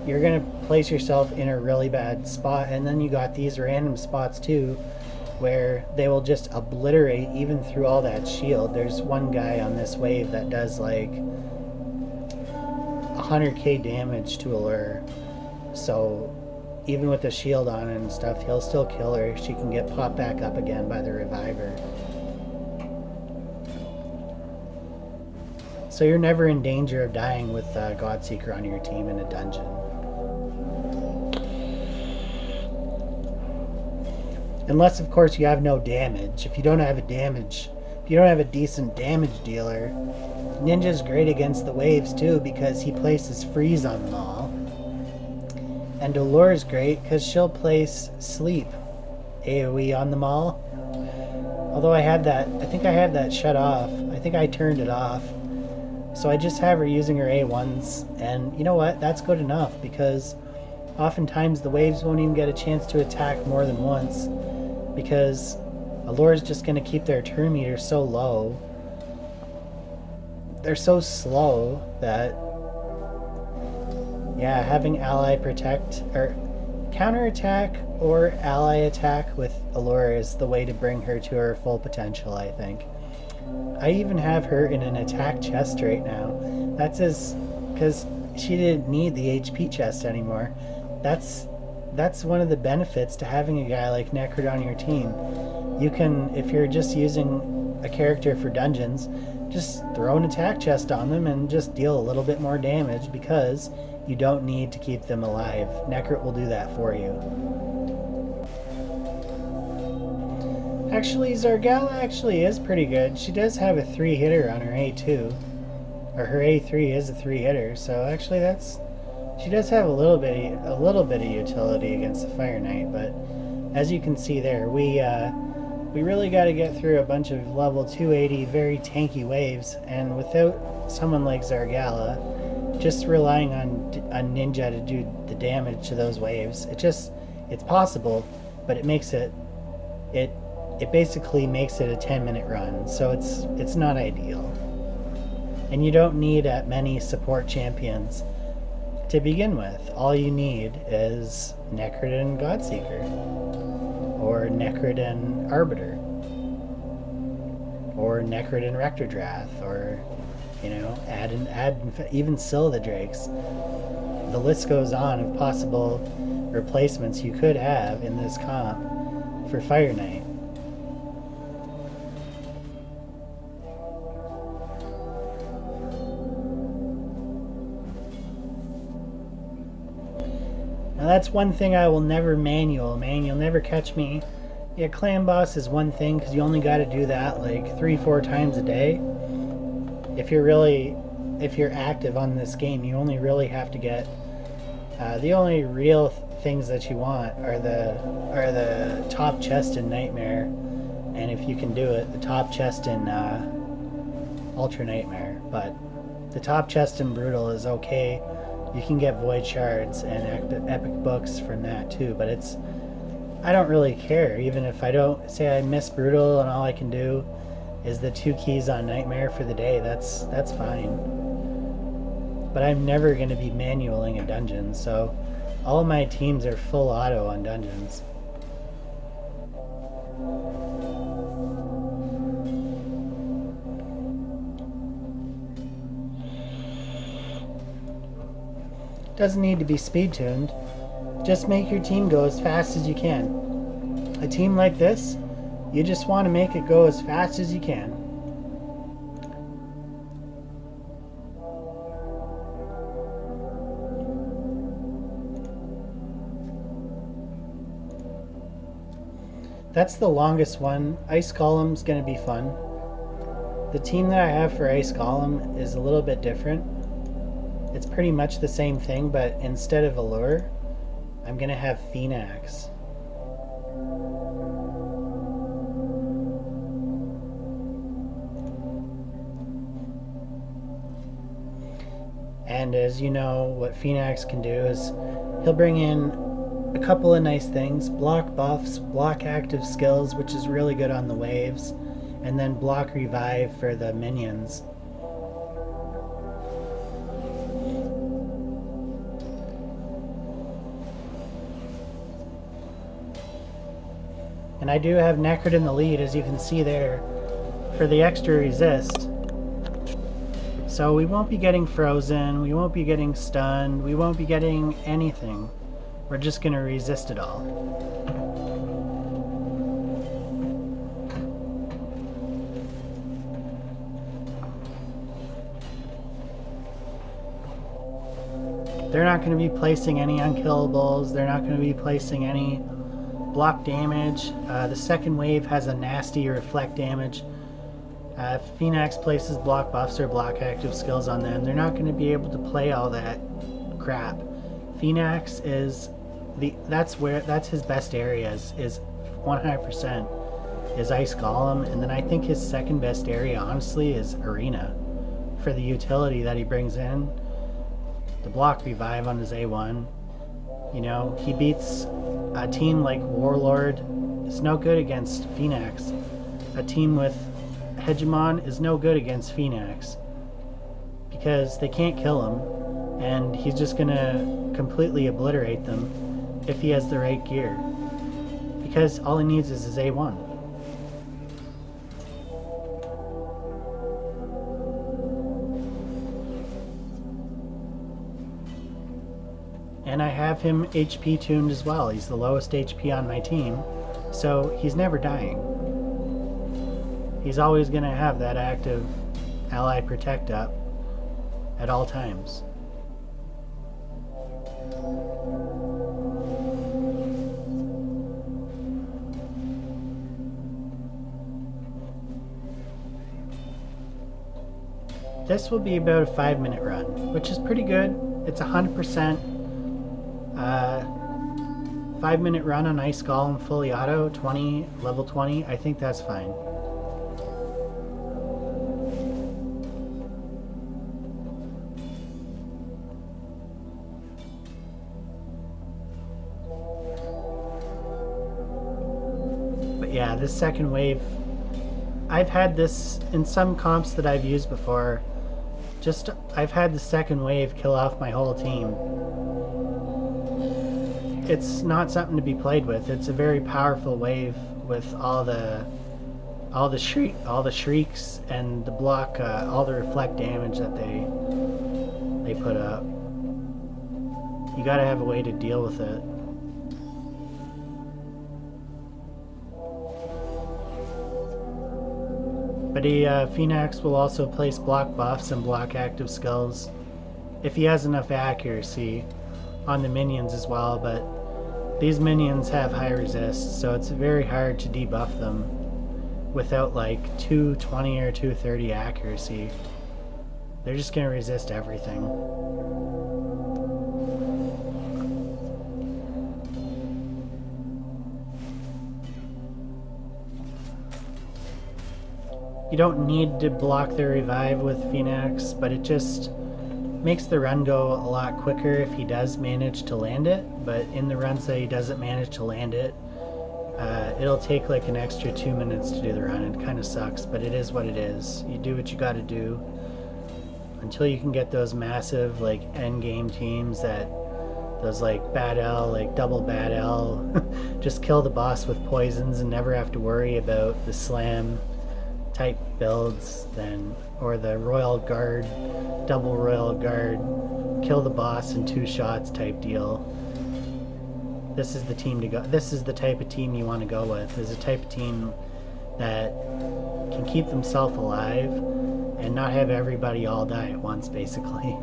you're gonna place yourself in a really bad spot. And then you got these random spots too where they will just obliterate even through all that shield. There's one guy on this wave that does like 100k damage to Allure, so even with the shield on and stuff, he'll still kill her. She can get popped back up again by the reviver. So you're never in danger of dying with Godseeker on your team in a dungeon. Unless, of course, you have no damage. If you don't have a decent damage dealer, Ninja's great against the waves too, because he places freeze on them all. And Allure's great because she'll place sleep AoE on them all. Although I think I have that shut off. I think I turned it off. So I just have her using her A1s, and you know what? That's good enough, because oftentimes the waves won't even get a chance to attack more than once, because Allure's just going to keep their turn meter so low. They're so slow that, yeah, having ally protect, or counterattack or ally attack with Allure is the way to bring her to her full potential, I think. I even have her in an attack chest right now. That's because she didn't need the HP chest anymore. That's one of the benefits to having a guy like Nekhret on your team. You can, if you're just using a character for dungeons, just throw an attack chest on them and just deal a little bit more damage because you don't need to keep them alive. Nekhret will do that for you. Actually, 𝓬𝓭𝓪 actually is pretty good. She does have a 3-hitter on her A2. Or her A3 is a 3-hitter, so actually she does have a little bit of utility against the Fire Knight, but as you can see there, we really got to get through a bunch of level 280 very tanky waves, and without someone like 𝓬𝓭𝓪 just relying on a ninja to do the damage to those waves, it's possible, but it basically makes it a 10-minute run, so it's not ideal. And you don't need that many support champions to begin with. All you need is Nekhret and Godseeker, or Nekhret and 𝓷𝓵𝓪, or Nekhret and 𝓬𝓸𝓵, or add even 𝓘𝓿𝓮. The list goes on of possible replacements you could have in this comp for Fire Knight. Now that's one thing I will never manual, man. You'll never catch me. Yeah, clan boss is one thing because you only got to do that like 3-4 times a day. If you're active on this game, you only really have to get the only real things that you want are the top chest in Nightmare, and if you can do it, the top chest in Ultra Nightmare. But the top chest in Brutal is okay. You can get Void Shards and Epic Books from that too, but I don't really care. Even if I don't, say I miss Brutal and all I can do is the 2 keys on Nightmare for the day, that's fine. But I'm never going to be manualing a dungeon, so all my teams are full auto on dungeons. Doesn't need to be speed tuned. Just make your team go as fast as you can. A team like this, you just want to make it go as fast as you can. That's the longest one. Ice Golem's going to be fun. The team that I have for Ice Golem is a little bit different. It's pretty much the same thing, but instead of Allure, I'm going to have 𝓑𝓏𝓪. And as you know, what 𝓑𝓏𝓪 can do is he'll bring in a couple of nice things: block buffs, block active skills, which is really good on the waves, and then block revive for the minions. And I do have Nekhret in the lead, as you can see there, for the extra resist. So we won't be getting frozen, we won't be getting stunned, we won't be getting anything. We're just going to resist it all. They're not going to be placing any unkillables, they're not going to be placing any block damage. The second wave has a nasty reflect damage. If 𝓑𝓏𝓪 places block buffs or block active skills on them, they're not going to be able to play all that crap. 𝓑𝓏𝓪 is that's his best areas, is 100% is Ice Golem, and then I think his second best area honestly is Arena, for the utility that he brings in. The block revive on his A1. You know, he beats a team like Warlord. It's no good against 𝓑𝓏𝓪. A team with Hegemon is no good against 𝓑𝓏𝓪 because they can't kill him, and he's just gonna completely obliterate them. if he has the right gear. Because all he needs is his A1. And I have him HP tuned as well. He's the lowest HP on my team, so he's never dying. He's always going to have that active ally protect up at all times. This will be about a 5-minute run, which is pretty good. It's 100% 5-minute run on Ice Golem fully auto, level 20. I think that's fine. But yeah, this second wave, I've had this in some comps that I've used before. I've had the second wave kill off my whole team. It's not something to be played with. It's a very powerful wave with all the shrieks and the block, all the reflect damage that they put up. You gotta have a way to deal with it. But Phoenix will also place block buffs and block active skills if he has enough accuracy on the minions as well, but these minions have high resist, so it's very hard to debuff them without like 220 or 230 accuracy. They're just going to resist everything. You don't need to block the revive with Phoenix, but it just makes the run go a lot quicker if he does manage to land it. But in the runs that he doesn't manage to land it, it'll take like an extra 2 minutes to do the run. It kind of sucks, but it is what it is. You do what you got to do until you can get those massive like end game teams that those like bad L, like double bad L, just kill the boss with poisons and never have to worry about the slam type builds, then, or the royal guard, double royal guard, kill the boss in 2 shots type deal. This is the team to go. This is the type of team you want to go with. Is a type of team that can keep themselves alive and not have everybody all die at once, basically.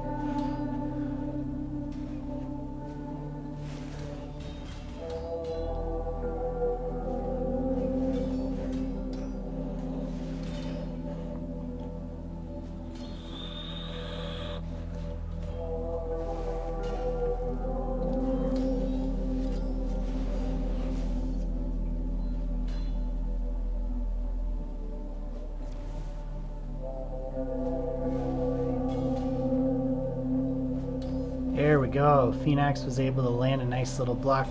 There we go. Phoenix was able to land a nice little block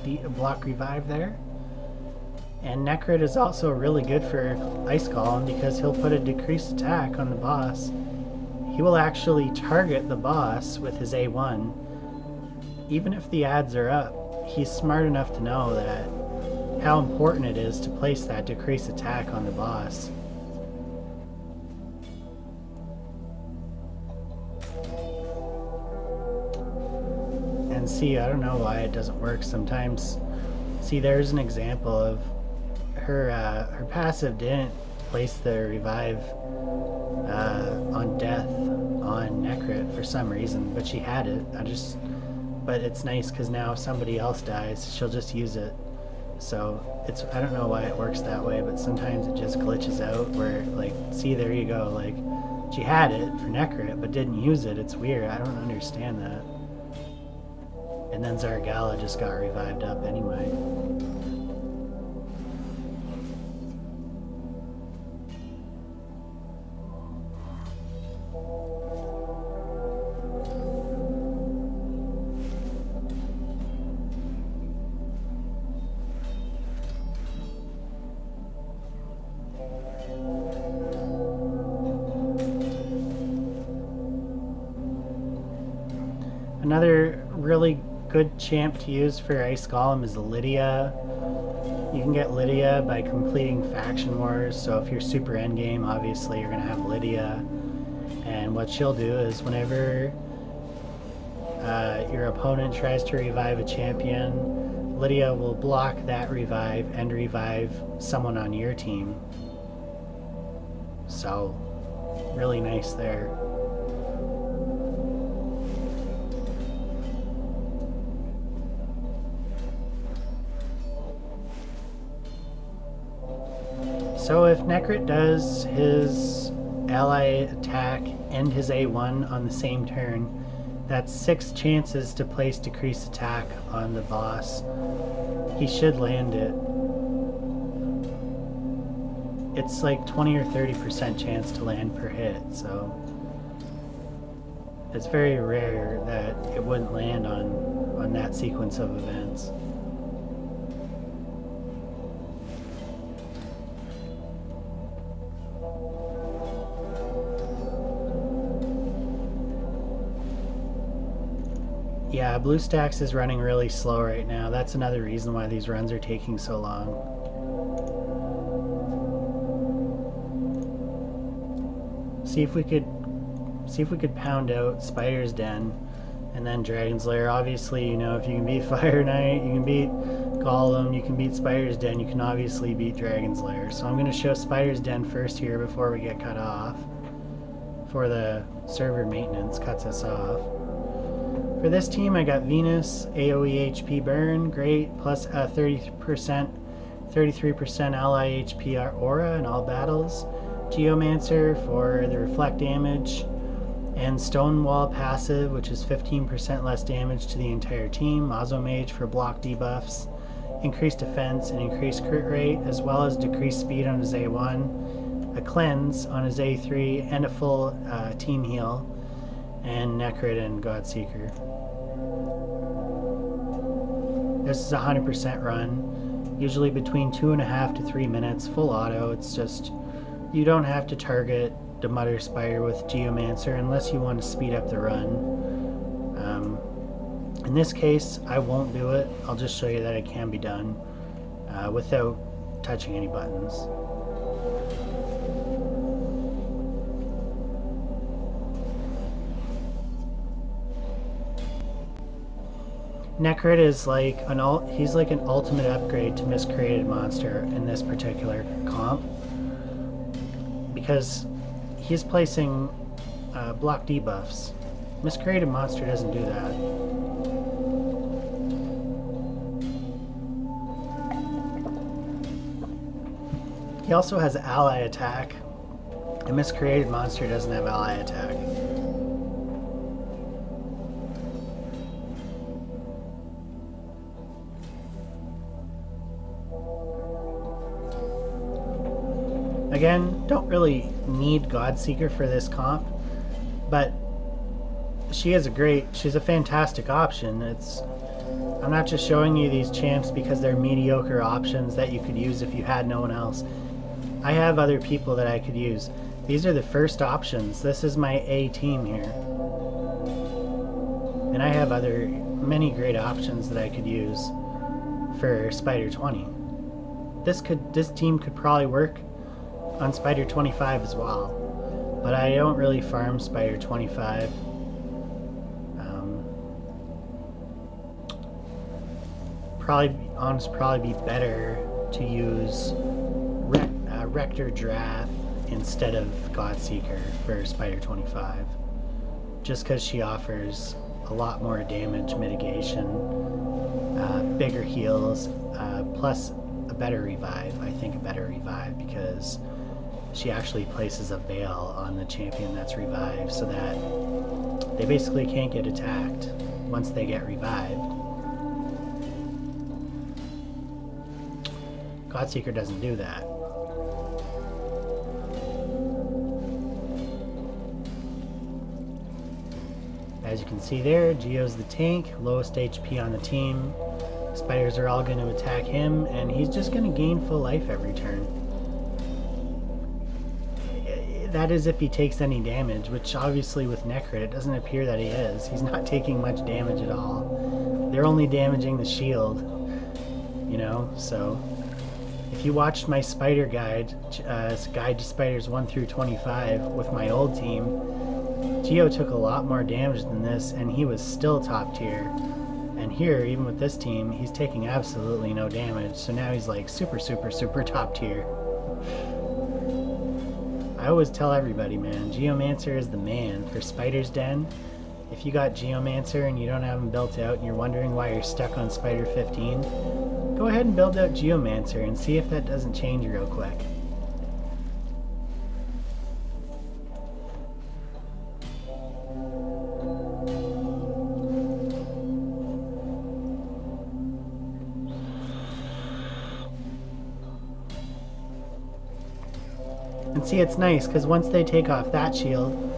revive there. And Nekhret is also really good for Ice Golem because he'll put a decreased attack on the boss. He will actually target the boss with his A1. Even if the ads are up, he's smart enough to know that how important it is to place that decreased attack on the boss. And see, I don't know why it doesn't work sometimes. See, there's an example of her passive didn't place the revive on death on Nekhret for some reason, but she had it. But it's nice because now if somebody else dies, she'll just use it. So I don't know why it works that way, but sometimes it just glitches out where, like, see, there you go, like, she had it for Nekhret but didn't use it. It's weird. I don't understand that. And then 𝓬𝓭 just got revived up anyway. Another really good champ to use for Ice Golem is Lydia. You can get Lydia by completing Faction Wars, so if you're super endgame, obviously you're going to have Lydia. And what she'll do is whenever your opponent tries to revive a champion, Lydia will block that revive and revive someone on your team. So, really nice there. So if Nekhret does his ally attack and his A1 on the same turn, that's 6 chances to place decrease attack on the boss. He should land it. It's like 20 or 30% chance to land per hit, so it's very rare that it wouldn't land on that sequence of events. Yeah, BlueStacks is running really slow right now. That's another reason why these runs are taking so long. See if we could pound out Spider's Den and then Dragon's Lair. Obviously, you know, if you can beat Fire Knight, you can beat Golem, you can beat Spider's Den, you can obviously beat Dragon's Lair. So I'm going to show Spider's Den first here before we get cut off. For the server maintenance cuts us off. For this team, I got Venus, AoE HP burn, great, plus 33% ally HP aura in all battles. Geomancer for the reflect damage, and Stonewall passive, which is 15% less damage to the entire team. Mazo Mage for block debuffs, increased defense and increased crit rate, as well as decreased speed on his A1, a cleanse on his A3, and a full team heal. And Nekhret and Godseeker. This is a 100% run, usually between 2.5 to 3 minutes, full auto. It's just, you don't have to target the Mother Spider with Geomancer unless you want to speed up the run. In this case, I won't do it. I'll just show you that it can be done without touching any buttons. Nekhret is like he's like an ultimate upgrade to Miscreated Monster in this particular comp, because he's placing block debuffs. Miscreated Monster doesn't do that. He also has ally attack, and Miscreated Monster doesn't have ally attack. Again, don't really need Godseeker for this comp, but she's a fantastic option. I'm not just showing you these champs because they're mediocre options that you could use if you had no one else. I have other people that I could use. These are the first options. This is my A team here. And I have many great options that I could use for Spider 20. This team could probably work on Spider 25 as well, but I don't really farm Spider 25. Probably be better to use Rector Drath instead of Godseeker for Spider 25, just because she offers a lot more damage mitigation, bigger heals, plus a better revive. I think a better revive because she actually places a veil on the champion that's revived so that they basically can't get attacked once they get revived. Godseeker doesn't do that. As you can see there, Geo's the tank, lowest HP on the team. Spiders are all going to attack him, and he's just going to gain full life every turn. That is if he takes any damage, which obviously with Nekhret it doesn't appear that he is. He's not taking much damage at all. they're only damaging the shield, you know. So if you watched my spider guide, Guide to Spiders 1 through 25 with my old team, Geo took a lot more damage than this, and he was still top tier. And here, even with this team, he's taking absolutely no damage, so now he's like super, super, super top tier. I always tell everybody, man, 𝓬𝓬𝓪 is the man for Spider's Den. If you got 𝓬𝓬𝓪 and you don't have him built out and you're wondering why you're stuck on Spider 15, go ahead and build out 𝓬𝓬𝓪 and see if that doesn't change real quick. And see, it's nice, because once they take off that shield,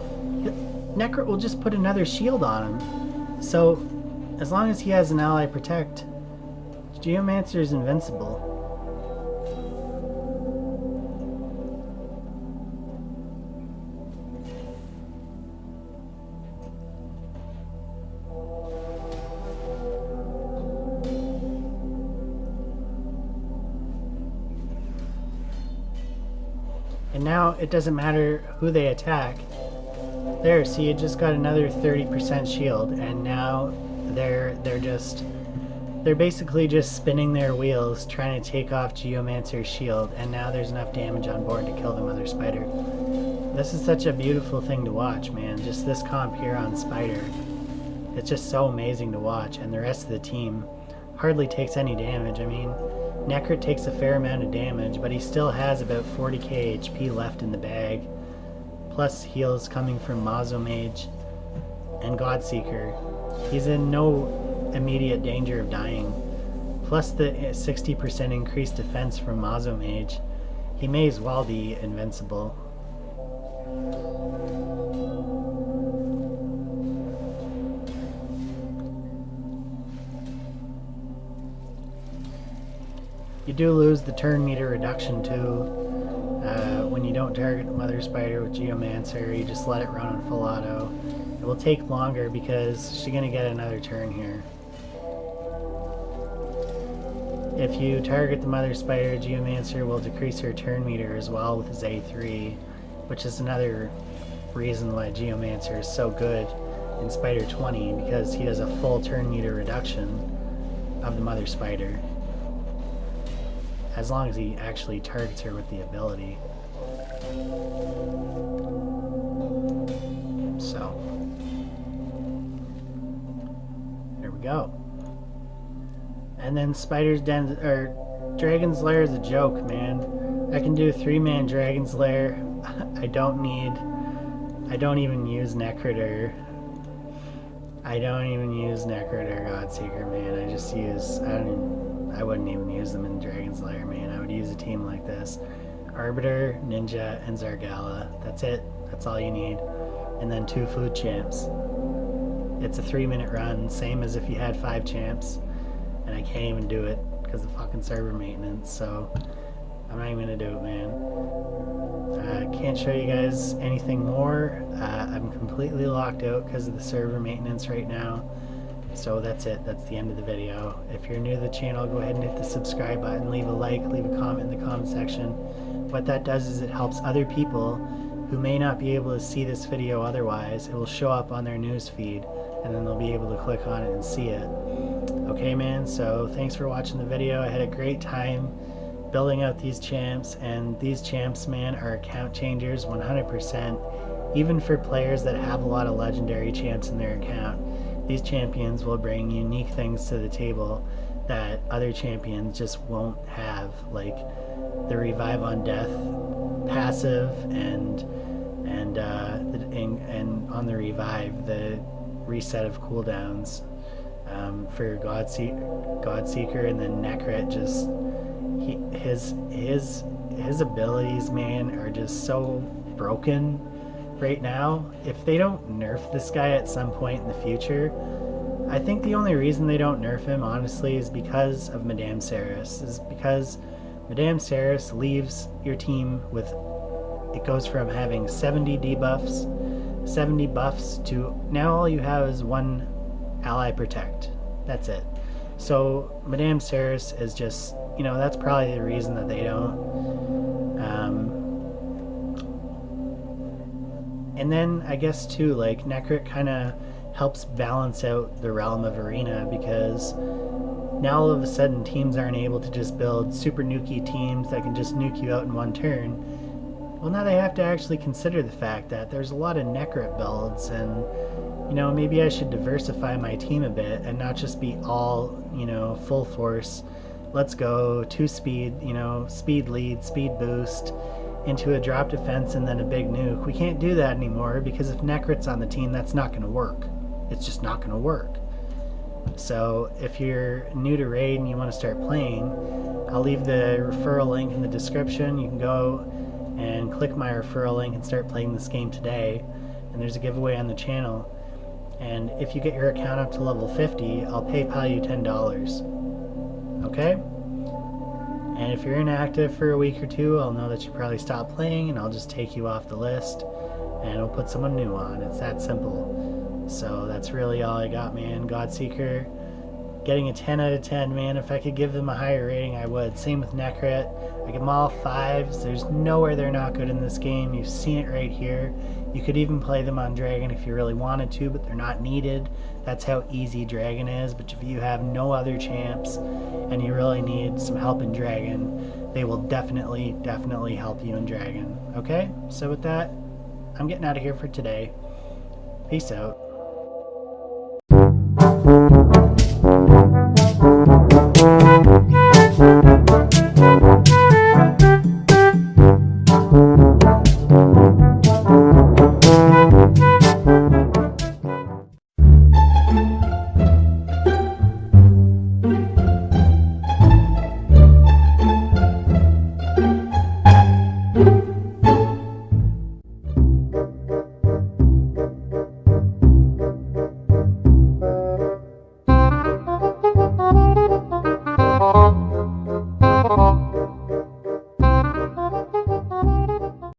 Nekhret will just put another shield on him. So, as long as he has an ally protect, 𝓬𝓬𝓪 is invincible. And now it doesn't matter who they attack. There, see, it just got another 30% shield, and now they're basically just spinning their wheels trying to take off 𝓬𝓬𝓪's shield, and now there's enough damage on board to kill the mother spider. This is such a beautiful thing to watch, man. Just this comp here on Spider. It's just so amazing to watch, and the rest of the team hardly takes any damage. I mean, Nekhret takes a fair amount of damage, but he still has about 40k HP left in the bag, plus heals coming from 𝓬𝓬𝓪 and Godseeker. He's in no immediate danger of dying, plus the 60% increased defense from 𝓬𝓬𝓪. He may as well be invincible. You do lose the turn meter reduction too. When you don't target the mother spider with 𝓬𝓬𝓪, you just let it run on full auto. It will take longer because she's going to get another turn here. If you target the mother spider, 𝓬𝓬𝓪 will decrease her turn meter as well with his A3, which is another reason why 𝓬𝓬𝓪 is so good in Spider 20, because he does a full turn meter reduction of the mother spider, as long as he actually targets her with the ability. So, there we go. And then Spider's Den, or Dragon's Lair is a joke, man. I can do a 3-man Dragon's Lair. I don't even use Nekhret or Godseeker, man. I just use, I wouldn't even use them in Dragon's Lair, man. I would use a team like this. Arbiter, Ninja, and Zargala. That's it. That's all you need. And then 2 food champs. It's a 3-minute run, same as if you had 5 champs. And I can't even do it because of fucking server maintenance, so I'm not even gonna do it, man. Can't show you guys anything more. I'm completely locked out because of the server maintenance right now. So that's it. That's the end of the video. If you're new to the channel, go ahead and hit the subscribe button, leave a like, leave a comment in the comment section. What that does is it helps other people who may not be able to see this video otherwise. It will show up on their news feed, and then they'll be able to click on it and see it. Okay, man, so thanks for watching the video. I had a great time building out these champs, and these champs, man, are account changers 100%. Even for players that have a lot of legendary champs in their account, these champions will bring unique things to the table that other champions just won't have, like the Revive on Death passive, and on the Revive, the reset of cooldowns for Godseeker, and then Nekhret. Just his abilities, man, are just so broken right now. If they don't nerf this guy at some point in the future, I think the only reason they don't nerf him, honestly, is because of Madame Seris. Is because Madame Seris leaves your team with, it goes from having 70 debuffs, 70 buffs, to now all you have is 1 ally protect. That's it. So 𝓬𝓮𝓵𝓬𝓴 is just, that's probably the reason that they don't. And then I guess too, like Nekhret kind of helps balance out the realm of Arena, because now all of a sudden teams aren't able to just build super nuky teams that can just nuke you out in one turn. Well, now they have to actually consider the fact that there's a lot of Nekhret builds, and maybe I should diversify my team a bit and not just be all, full force. Let's go 2 speed, speed lead, speed boost, into a drop defense and then a big nuke. We can't do that anymore, because if Nekhret's on the team, that's not going to work. It's just not going to work. So if you're new to Raid and you want to start playing, I'll leave the referral link in the description. You can go and click my referral link and start playing this game today. And there's a giveaway on the channel. And if you get your account up to level 50, I'll PayPal you $10. Okay? And if you're inactive for a week or two, I'll know that you probably stopped playing, and I'll just take you off the list and we'll put someone new on. It's that simple. So that's really all I got, man. Godseeker getting a 10 out of 10, man. If I could give them a higher rating, I would. Same with Nekhret. I give them all 5s. There's nowhere they're not good in this game. You've seen it right here. You could even play them on Dragon if you really wanted to, but they're not needed. That's how easy Dragon is. But if you have no other champs and you really need some help in Dragon, they will definitely help you in Dragon. Okay? So with that, I'm getting out of here for today. Peace out.